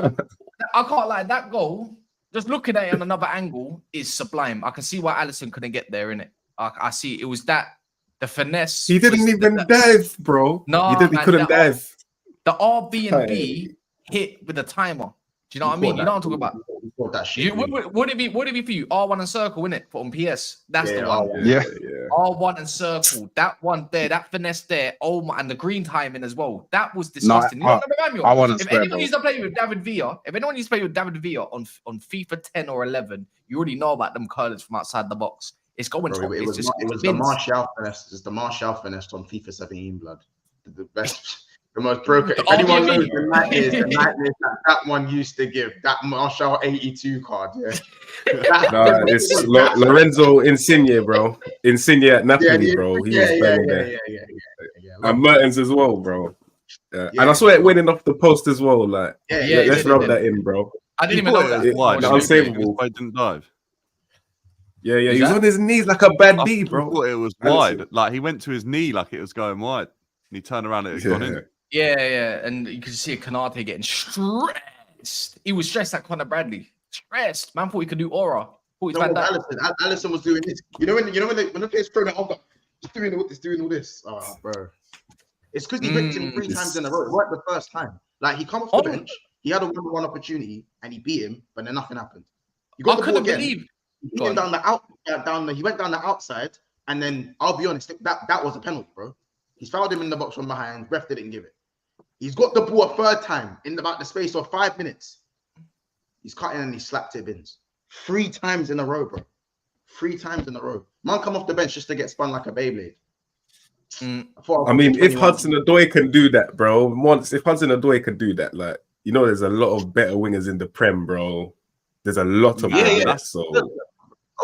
I can't lie. That goal. Just looking at it on another angle is sublime. I can see why Allison couldn't get there, innit? I see it was that the finesse. He didn't even dive, bro. No, he couldn't dive. The RB&B hit with the timer. Do you know what I mean? You know what I'm talking about. Would it be for you? R1 and circle, innit? On PS. That's the one. Yeah. R1 and circle. That one there, that finesse there. Oh my, and the green timing as well. That was disgusting. If anyone used to play with David Villa, on FIFA 10 or 11, you already know about them curlers from outside the box. It's going to it was the Martial finesse. It's the Martial finesse on FIFA 17, blood. The best. The most broken. If anyone knows the nightmares that one used to give, that Martial 82 card, yeah. It's Lorenzo Insigne, bro. Insigne at Napoli, bro. He was playing there. And Mertens as well, bro. And I saw it winning off the post as well. Like, let's rub that in, bro. I didn't even know that. Why? Unsavable. I didn't dive. Yeah, he was on his knees like a bad D, bro. I thought it was wide. Like he went to his knee like it was going wide. And he turned around and it had gone in. Yeah, and you could see Kanate getting stressed. He was stressed at Conor Bradley. Stressed. Man thought he could do aura. No, Allison was doing this. You know when the player's throwing it over, he's doing all this. Oh, bro. It's because he whipped him 3 times in a row. It worked the first time. Like he come off the bench, he had a 1-1 opportunity and he beat him, but then nothing happened. You got the ball again. He went down the outside, and then I'll be honest, that was a penalty, bro. He's fouled him in the box from behind. Ref didn't give it. He's got the ball a 3rd time in about the space of 5 minutes. He's cutting and he slapped it bins 3 times in a row, bro. 3 times in a row. Man come off the bench just to get spun like a Beyblade. I mean, if Hudson-Odoi can do that, bro, if Hudson-Odoi can do that, like, you know, there's a lot of better wingers in the Prem, bro. There's a lot of them. So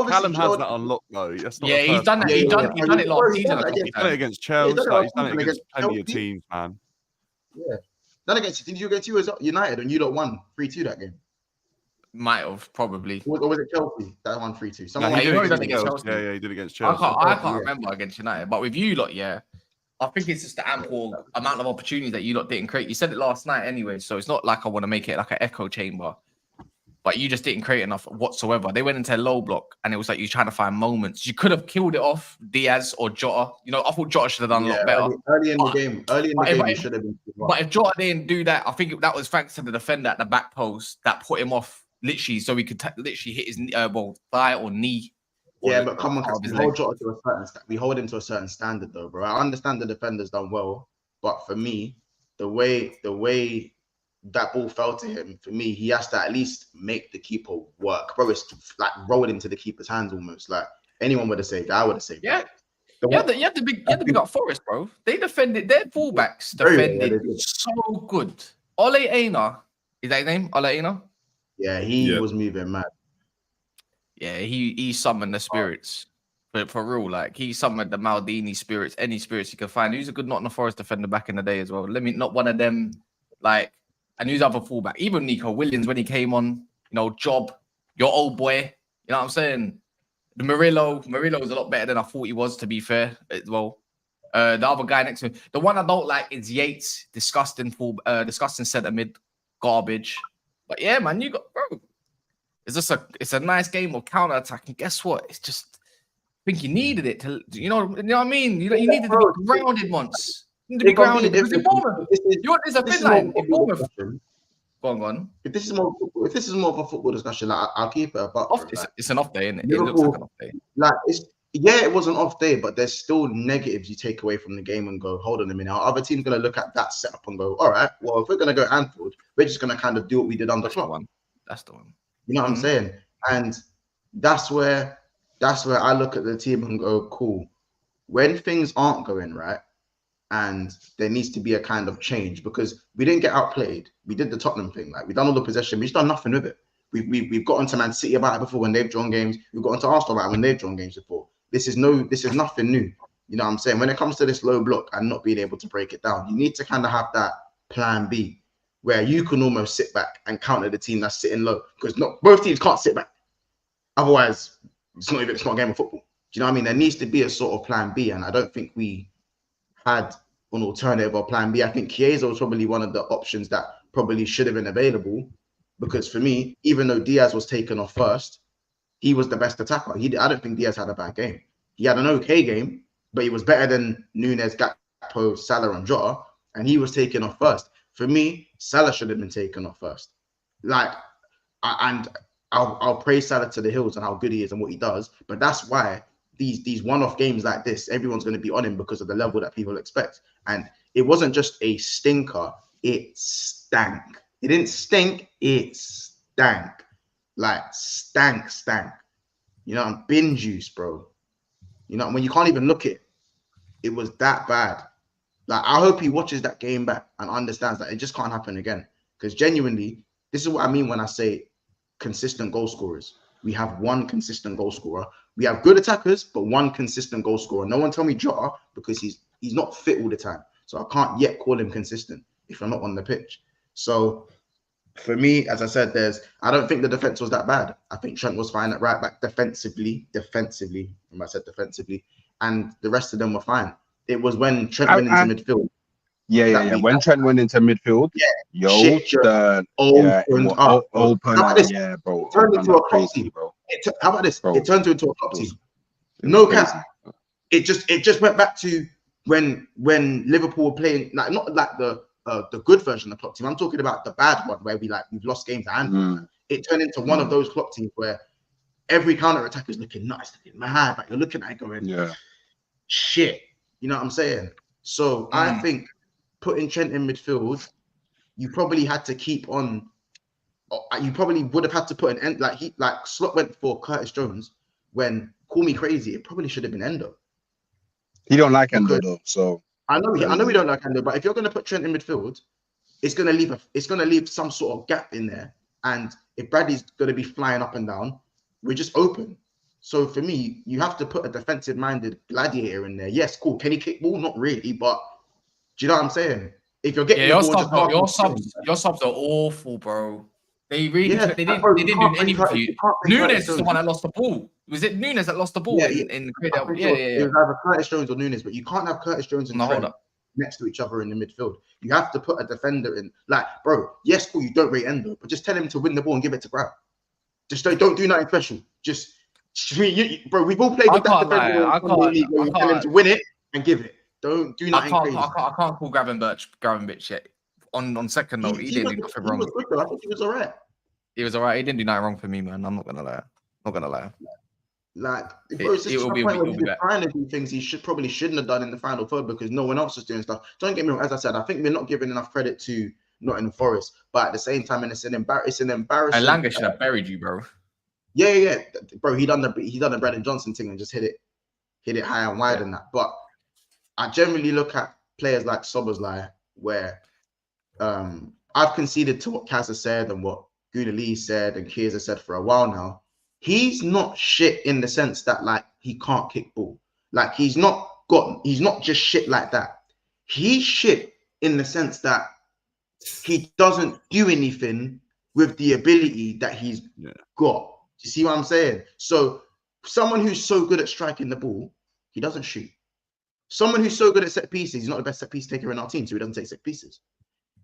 Callum has that on lock, though. That's not he's done that. He's done it last season. He's done it against Chelsea. He's done it against plenty of teams, man. Yeah. Done against, did you against you as United and you lot won 3-2 that game? Might have, probably. Or was it Chelsea that won 3-2? He did against Chelsea. Yeah, he did against Chelsea. I can't remember against United, but with you lot, I think it's just the ample amount of opportunities that you lot didn't create. You said it last night anyway, so it's not like I want to make it like an echo chamber, but you just didn't create enough whatsoever. They went into a low block, and it was like you trying to find moments. You could have killed it off Diaz or Jota. You know, I thought Jota should have done a lot better. Early in the game, he should have been. But if Jota didn't do that, I think that was thanks to the defender at the back post that put him off. Literally, so he could literally hit his thigh or knee. Yeah, but come on, we hold him to a certain standard, though, bro. I understand the defender's done well, but for me, the way that ball fell to him, for me, he has to at least make the keeper work, bro. It's like rolling into the keeper's hands almost. Like anyone would have saved. I would have saved. Yeah. You had the big up Forest, bro. They defended their fullbacks defended so good. Ole Aina, is that his name? Ole Aina? Yeah, he was moving mad. Yeah, he summoned the spirits. But for real, like he summoned the Maldini spirits, any spirits you could find. Who's a good Nottingham Forest defender back in the day as well? Not one of them, like, and who's other fullback? Even Nico Williams when he came on, you know, Job, your old boy. You know what I'm saying? The Murillo was a lot better than I thought he was, to be fair, as well. The other guy next to him, the one I don't like is Yates, disgusting centre mid, garbage. But yeah, man, you got, bro. It's a nice game of counter attack, and guess what? It's just, I think you needed it to, you know what I mean? You needed to be grounded once. You need to be grounded because in Bournemouth, there's a thin line in Bournemouth. Go on. If this is more of a football discussion, like, I'll keep it above. It's an off day, isn't it? It looks like an off day. Like it was an off day, but there's still negatives you take away from the game and go, hold on a minute. Our other team's gonna look at that setup and go, all right, well, if we're gonna go Anfield, we're just gonna kind of do what we did on the clock. That's the one. You know what I'm saying? And that's where I look at the team and go, cool. When things aren't going right, and there needs to be a kind of change, because we didn't get outplayed. We did the Tottenham thing, like we done all the possession, we just done nothing with it. We've gotten to Man City about it before when they've drawn games. We've gotten to Arsenal about it when they've drawn games before. This is nothing new. You know what I'm saying? When it comes to this low block and not being able to break it down, you need to kind of have that plan B where you can almost sit back and counter the team that's sitting low, because both teams can't sit back. Otherwise, it's not a game of football. Do you know what I mean? There needs to be a sort of plan B, and I don't think we had an alternative or plan B. I think Chiesa was probably one of the options that probably should have been available, because for me, even though Diaz was taken off first, he was the best attacker. I don't think Diaz had a bad game. He had an okay game, but he was better than Nunes, Gakpo, Salah, and Jota, and he was taken off first. For me, Salah should have been taken off first. Like, and I'll praise Salah to the hills and how good he is and what he does, but that's why these one-off games like this, everyone's going to be on him because of the level that people expect. And it wasn't just a stinker, it stank. It didn't stink, it stank. Like, stank. You know, bin juice, bro. You know, when you can't even look it was that bad. Like, I hope he watches that game back and understands that it just can't happen again. Because genuinely, this is what I mean when I say consistent goal scorers. We have one consistent goal scorer. We have good attackers, but one consistent goal scorer. No one tell me Jota, because he's not fit all the time. So I can't yet call him consistent if I'm not on the pitch. So for me, as I said, I don't think the defense was that bad. I think Trent was fine at right back defensively. I said defensively, and the rest of them were fine. It was when Trent went into midfield Yeah. When Trent went into midfield, open, bro. It turned into a clock team, bro. How about this? It turned into a clock team. No cap. It just went back to when Liverpool were playing, like not like the good version of the clock team. I'm talking about the bad one where we've lost games at hand. It turned into one of those clock teams where every counter attack is looking nice, looking mad. Like you're looking at it going, shit. You know what I'm saying? So I think putting Trent in midfield, you probably had to keep on. You probably would have had to put an end. Like Slot went for Curtis Jones when, call me crazy, it probably should have been Endo. He don't like Endo though, so I know we don't like Endo, but if you're going to put Trent in midfield, it's going to leave some sort of gap in there. And if Bradley's going to be flying up and down, we're just open. So for me, you have to put a defensive-minded gladiator in there. Yes, cool. Can he kick ball? Not really, but do you know what I'm saying? If you're getting your subs are awful, bro. They really they didn't do anything for you. Nunes is the one that lost the ball. Was it Nunes that lost the ball in It was either Curtis Jones or Nunes, but you can't have Curtis Jones and Trent next to each other in the midfield. You have to put a defender in. Like, bro, yes, cool, you don't rate Endo, but just tell him to win the ball and give it to Grab. Just don't do nothing special. Just, bro, we've all played with that defender. I can't tell him to win it and give it. Don't do nothing crazy. I can't call Gravenberch yet. On second note, he didn't do nothing wrong. I think he was all right. He was all right. He didn't do nothing wrong for me, man. I'm not gonna lie. Like, bro, it's just a point where he's trying to do things he shouldn't have done in the final third because no one else was doing stuff. Don't get me wrong. As I said, I think we're not giving enough credit to Nottingham Forest, but at the same time, it's an embarrassing. And Langer should have buried you, bro. Yeah, bro. He done the Brandon Johnson thing and just hit it high and wide and that. But I generally look at players like Szoboszlai, where I've conceded to what Kaz has said and what Gunali said and Kiers has said for a while now. He's not shit in the sense that like he can't kick ball. Like he's not just shit like that. He's shit in the sense that he doesn't do anything with the ability that he's got. You see what I'm saying? So someone who's so good at striking the ball, he doesn't shoot. Someone who's so good at set pieces, he's not the best set piece taker in our team, so he doesn't take set pieces.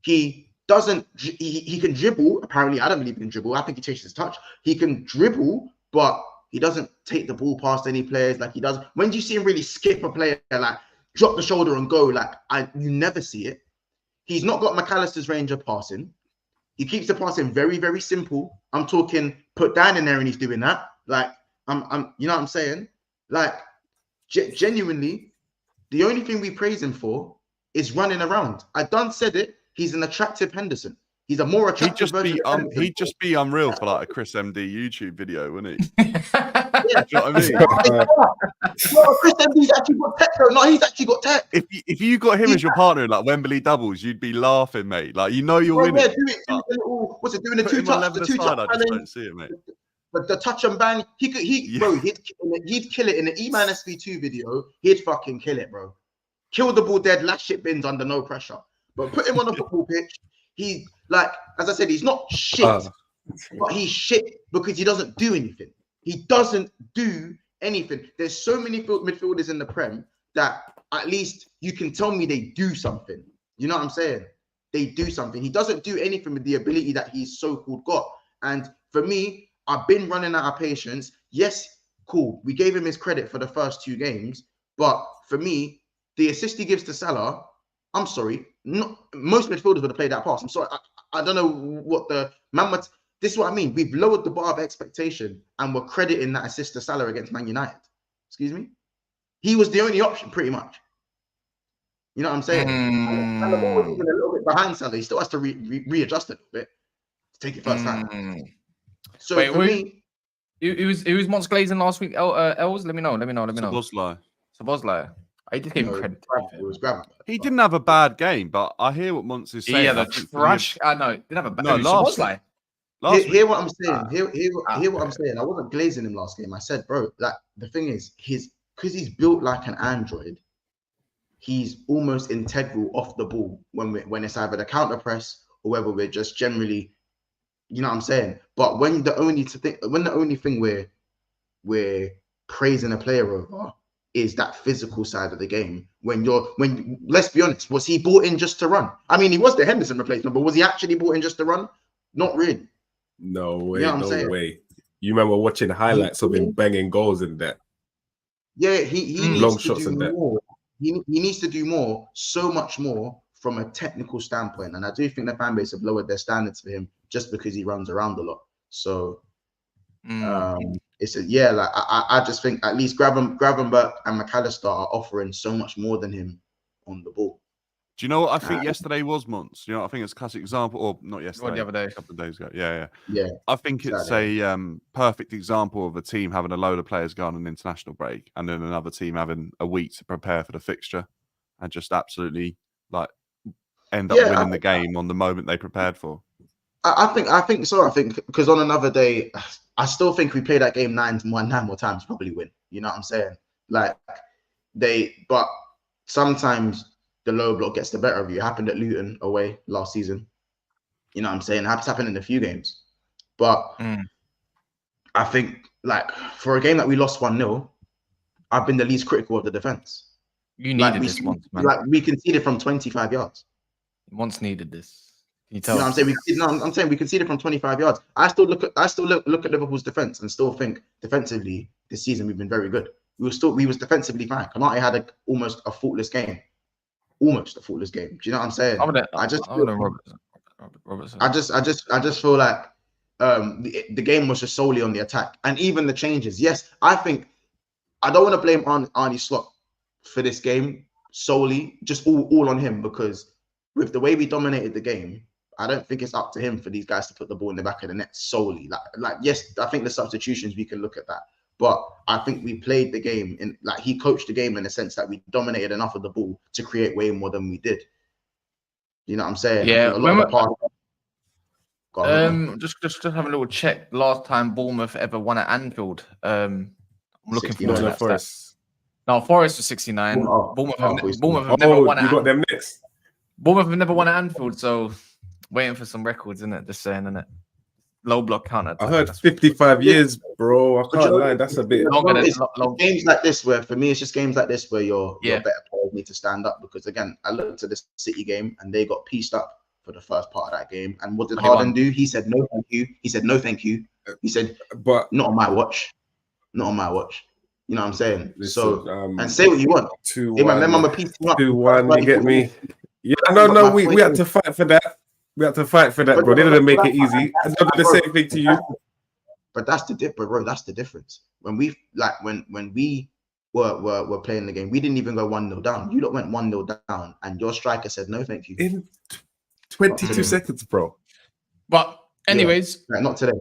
He can dribble. Apparently, I don't believe he can dribble. I think he takes his touch. He can dribble, but he doesn't take the ball past any players like he does. When do you see him really skip a player, like drop the shoulder and go? Like you never see it. He's not got McAllister's range of passing. He keeps the passing very, very simple. I'm talking put down in there and he's doing that. Like I'm you know what I'm saying? Like genuinely, the only thing we praise him for is running around. I done said it. He's an attractive Henderson. He's a more attractive version of Henderson. He'd just be unreal for like a Chris MD YouTube video, wouldn't he? Do you know what I mean? Well, Chris MD's actually got tech though. No, he's actually got tech. If you got him as your partner in like Wembley doubles, you'd be laughing, mate. Like you're winning. Yeah, doing the two touch? The two touch. I just don't see it, mate. But the touch and bang, bro, he'd kill it in the E-Man SV2 video. He'd fucking kill it, bro. Kill the ball dead, last shit bins under no pressure. But put him on a football pitch. He, like, as I said, he's not shit, but he's shit because he doesn't do anything. He doesn't do anything. There's so many midfielders in the Prem that at least you can tell me they do something. You know what I'm saying? They do something. He doesn't do anything with the ability that he's so-called got. And for me, I've been running out of patience. Yes, cool. We gave him his credit for the first 2 games. But for me, the assist he gives to Salah, I'm sorry, most midfielders would have played that pass. I'm sorry. I don't know what the man. This is what I mean. We've lowered the bar of expectation and we're crediting that assist to Salah against Man United. Excuse me? He was the only option, pretty much. You know what I'm saying? And the ball was even a little bit behind Salah. He still has to readjust it a bit to take it first time. So wait, for me, it was Mons Glazing last week. Els, let me know. Szoboszlai. I did give him credit. He didn't have a bad game, but I hear what Mons is saying. Yeah, the trash. I know. Didn't have a bad. No, hear what I'm saying. Hear what I'm saying. I wasn't glazing him last game. I said, bro, like the thing is, because he's built like an android. He's almost integral off the ball when it's either the counter press or whether we're just generally, you know what I'm saying. But when the only thing we're praising a player over is that physical side of the game. When let's be honest, was he brought in just to run? I mean, he was the Henderson replacement, but was he actually brought in just to run? Not really. No way, You know what I'm no saying? way. You remember watching highlights of him banging goals in that? Yeah, he long needs to shots do and that. more. He needs to do more, so much more from a technical standpoint. And I do think the fan base have lowered their standards for him just because he runs around a lot. So I just think at least Gravenberch and McAllister are offering so much more than him on the ball. Do you know what I think yesterday was, Monts? You know, I think it's a classic example, or not yesterday, the other day, a couple of days ago. Yeah. I think it's a perfect example of a team having a load of players go on an international break, and then another team having a week to prepare for the fixture, and just absolutely like end up winning the game on the moment they prepared for. I think so. I think because on another day, I still think we play that game nine more times, probably win. You know what I'm saying? But sometimes the low block gets the better of you. It happened at Luton away last season. You know what I'm saying? It's happened in a few games. But I think, for a game that we lost 1-0, I've been the least critical of the defense. You needed this once, man. We conceded from 25 yards. Once needed this. Can you tell? You know what I'm saying? We conceded from 25 yards. I still look at Liverpool's defense and still think defensively this season we've been very good. We was defensively fine. Konate had almost a faultless game. Almost a faultless game. Do you know what I'm saying? I just feel like the game was just solely on the attack, and even the changes. Yes, I think I don't want to blame Arne Slot for this game solely, just all on him, because with the way we dominated the game, I don't think it's up to him for these guys to put the ball in the back of the net solely. Yes, I think the substitutions, we can look at that. But I think we played the game in he coached the game in the sense that we dominated enough of the ball to create way more than we did. You know what I'm saying? Yeah. Just having a little check. Last time Bournemouth ever won at Anfield. I'm looking forward to that. Forest. No, Forest was 69. Bournemouth have never won at you got them next. Bournemouth have never won at Anfield, so waiting for some records, isn't it? Just saying, isn't it? Low block counter. I heard 55 years, bro. I can't lie. That's a bit longer than games like this where, for me, it's just games like this where your better players need to stand up. Because again, I looked at this City game and they got pieced up for the first part of that game. And what did Harden do? He said no, thank you. He said no, thank you. He said, but not on my watch. Not on my watch. You know what I'm saying? Listen, and say what you want. 2-1. 2-1. You get me? Yeah, no. We had to fight for that. We had to fight for that, bro. They didn't make it easy. I did the same thing to you. But that's the difference, bro. That's the difference. When we when we were playing the game, we didn't even go 1-0 down. You lot went 1-0 down, and your striker said no, thank you. In 22 seconds, bro. But anyways, not today.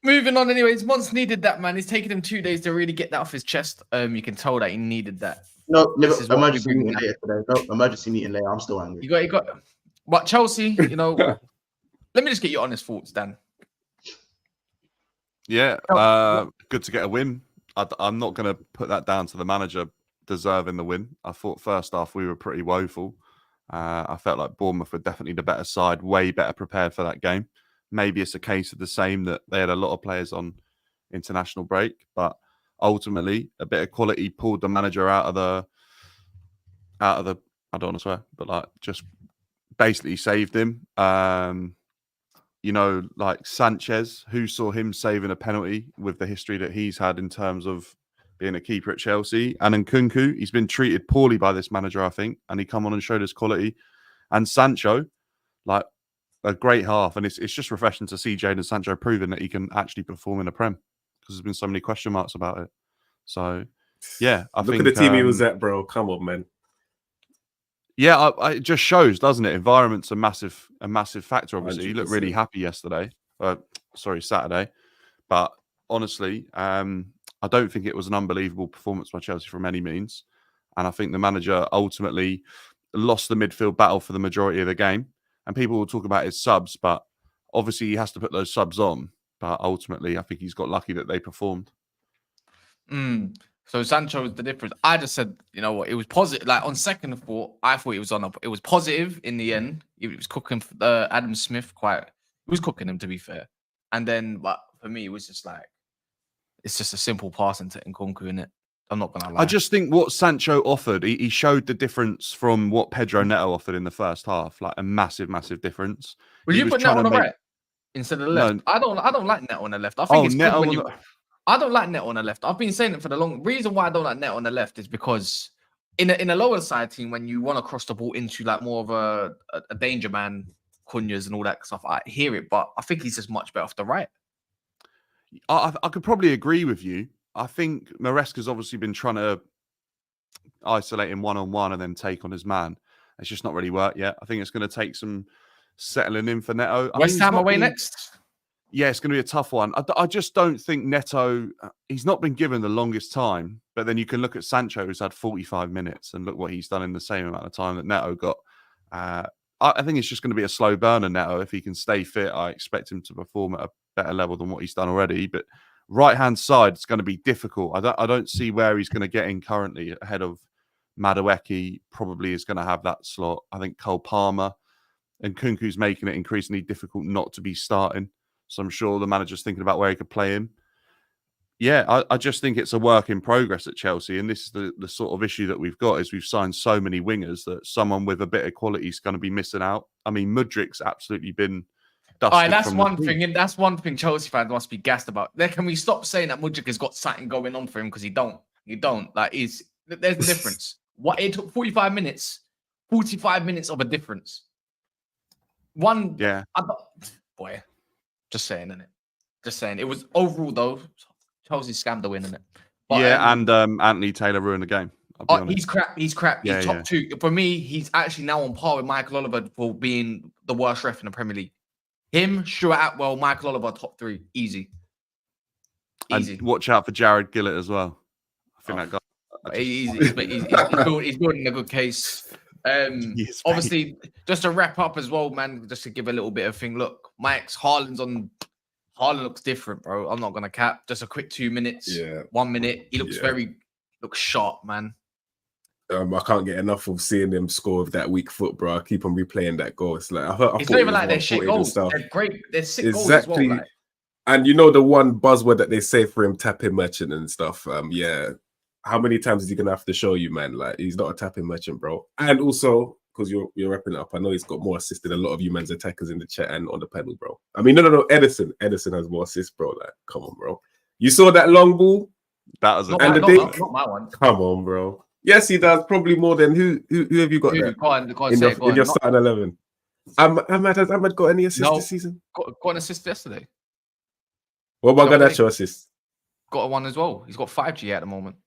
Moving on. Anyways, Mons needed that, man. It's taken him 2 days to really get that off his chest. You can tell that he needed that. No, emergency meeting later today. No, emergency meeting later. I'm still angry. You got. But Chelsea, let me just get your honest thoughts, Dan. Yeah, good to get a win. I'm not going to put that down to the manager deserving the win. I thought first half we were pretty woeful. I felt like Bournemouth were definitely the better side, way better prepared for that game. Maybe it's a case of the same that they had a lot of players on international break, but ultimately a bit of quality pulled the manager out of the I don't want to swear, but just basically saved him. Like Sanchez, who saw him saving a penalty with the history that he's had in terms of being a keeper at Chelsea. And Nkunku, he's been treated poorly by this manager, I think, and he come on and showed his quality. And Sancho, a great half. And it's just refreshing to see Jadon Sancho proving that he can actually perform in the Prem, because there's been so many question marks about it. So, yeah, I think... Look at the team he was at, bro. Come on, man. Yeah, it just shows, doesn't it? Environment's a massive factor. Obviously, 100%. He looked really happy yesterday. Saturday. But honestly, I don't think it was an unbelievable performance by Chelsea from any means. And I think the manager ultimately lost the midfield battle for the majority of the game. And people will talk about his subs, but obviously he has to put those subs on. But ultimately, I think he's got lucky that they performed. So Sancho was the difference. I just said, you know what, it was positive. On second thought, I thought it was it was positive in the end. It was cooking Adam Smith He was cooking him, to be fair. And then, but for me, it was just it's just a simple pass into Nkunku, innit? I'm not gonna lie. I just think what Sancho offered, he showed the difference from what Pedro Neto offered in the first half, like a massive, massive difference. Would you put Neto on the right instead of the left? No. I don't like Neto on the left. I think it's good when you. I don't like Neto on the left. I've been saying it for the long reason why I don't like Neto on the left is because in a lower side team, when you want to cross the ball into like more of a danger man, Cunhas and all that stuff, I hear it, but I think he's just much better off the right. I could probably agree with you. I think Maresca's obviously been trying to isolate him one-on-one and then take on his man. It's just not really worked yet. I think it's going to take some settling in for Neto. West Ham away next? Yeah, it's going to be a tough one. I just don't think Neto, he's not been given the longest time, but then you can look at Sancho, who's had 45 minutes, and look what he's done in the same amount of time that Neto got. I think it's just going to be a slow burner, Neto. If he can stay fit, I expect him to perform at a better level than what he's done already. But right-hand side, it's going to be difficult. I don't see where he's going to get in currently ahead of Madueke. Probably is going to have that slot. I think Cole Palmer and Kunku's making it increasingly difficult not to be starting. So I'm sure the manager's thinking about where he could play him. Yeah, I just think it's a work in progress at Chelsea. And this is the sort of issue that we've got is we've signed so many wingers that someone with a bit of quality is going to be missing out. I mean, Mudrik's absolutely been dusted. All right, that's one thing. And that's one thing Chelsea fans must be gassed about. Then can we stop saying that Mudrik has got something going on for him? Because he don't. Like, there's a difference. What it took 45 minutes of a difference. One, yeah. Boy, just saying, innit? Just saying. It was overall though. Chelsea scammed the win, innit? But, yeah, and Anthony Taylor ruined the game. He's crap. He's crap. Yeah, he's top two. For me, he's actually now on par with Michael Oliver for being the worst ref in the Premier League. Him, Stuart Atwell, Michael Oliver, top three. Easy. And watch out for Jared Gillett as well. I think that guy. He's building a good case. Obviously, just to wrap up as well, man, just to give a little bit of thing. Look, Mike's Haaland looks different, bro. I'm not gonna cap. Just a quick 2 minutes. Yeah. 1 minute. He looks looks sharp, man. I can't get enough of seeing them score with that weak foot, bro. I keep on replaying that goal. It's like it's not even like they're shit goals. They're great. They're sick goals as well. Like. And you know the one buzzword that they say for him, tapping merchant and stuff. Yeah. How many times is he gonna have to show you, man? Like he's not a tapping merchant, bro. And also, because you're wrapping it up, I know he's got more assists than a lot of you men's attackers in the chat and on the panel, bro. I mean, no. Edison has more assists, bro. Like, come on, bro. You saw that long ball? That was not my one. Come on, bro. Yes, he does. Probably more than who have you got there? In your starting 11. Ahmad got any assists this season? Got an assist yesterday. What about Garnacho assist? Got one as well. He's got 5G at the moment.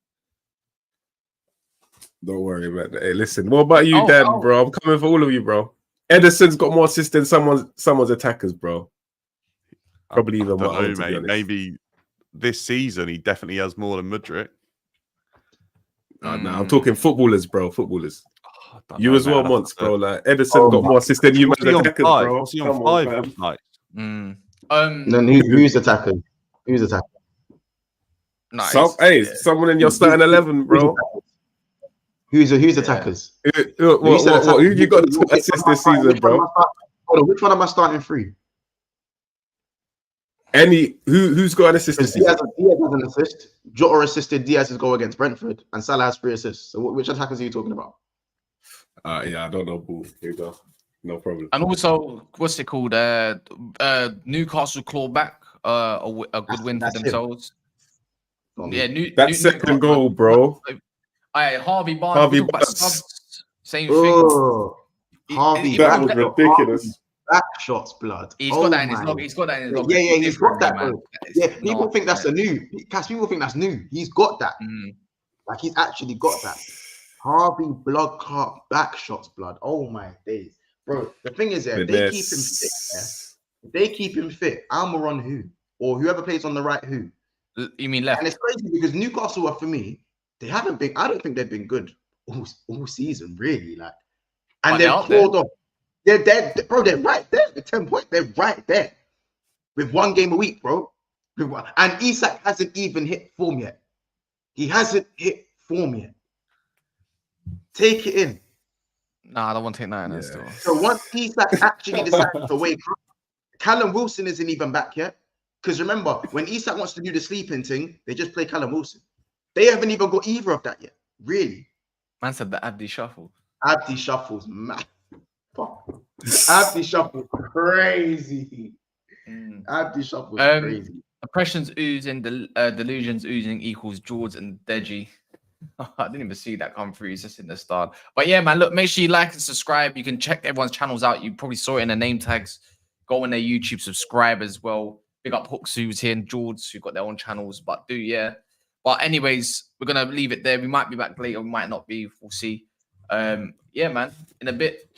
Don't worry about that. Hey, listen. What about you, Dan, bro? I'm coming for all of you, bro. Edison's got more assists than someone's attackers, bro. Probably even more. I don't know, mate. Maybe this season he definitely has more than Mudryk. No, I'm talking footballers, bro. Footballers. You as well, Monts, bro. Like Edison got more assists than you man's attackers, bro. What's he on 5? Like, then who's attacking? Who's attacking? Nice. Someone in your starting 11, bro. Who's attackers? Who you got to assist this season, bro? Which one am I starting free? Who's got an assist this season? Diaz has an assist. Jota assisted Diaz's goal against Brentford, and Salah has 3 assists. So which attackers are you talking about? Yeah, I don't know. Boo. Here you go. No problem. And also, what's it called? Newcastle claw back. A good win for themselves. Yeah, second goal, bro. Harvey Barnes. Same thing. Harvey, that was ridiculous. Back shots, blood. He's got that in his log. He's got that in his log. Yeah, he's got that, man. Yeah, people think that's new. People think that's new. He's got that. Like he's actually got that. Harvey blood clot back shots, blood. Oh my days, bro. The thing is, they keep him fit. Yeah? They keep him fit. Almiron who or whoever plays on the right who. You mean left? And it's crazy because Newcastle are for me. They haven't been. I don't think they've been good all season, really. Like, and they've clawed off. They're dead, bro. They're right there. The 10 points. They're right there with 1 game a week, bro. And Isak hasn't even hit form yet. He hasn't hit form yet. Take it in. Nah, I don't want to take that in still. So once Isak actually decides to wake up, Callum Wilson isn't even back yet. Because remember, when Isak wants to do the sleeping thing, they just play Callum Wilson. They haven't even got either of that yet. Really. Man said the Abdi shuffle. Abdi shuffles, mad. Abdi shuffle crazy. Abdi shuffle crazy. Oppressions oozing, delusions oozing equals George and Deji. I didn't even see that come through. It's just in the start. But yeah, man, look, make sure you like and subscribe. You can check everyone's channels out. You probably saw it in the name tags. Go on their YouTube, subscribe as well. Big up Hooks who's here and George who've got their own channels. But yeah. But anyways, we're gonna leave it there. We might be back later, we might not be. We'll see. Yeah, man. In a bit.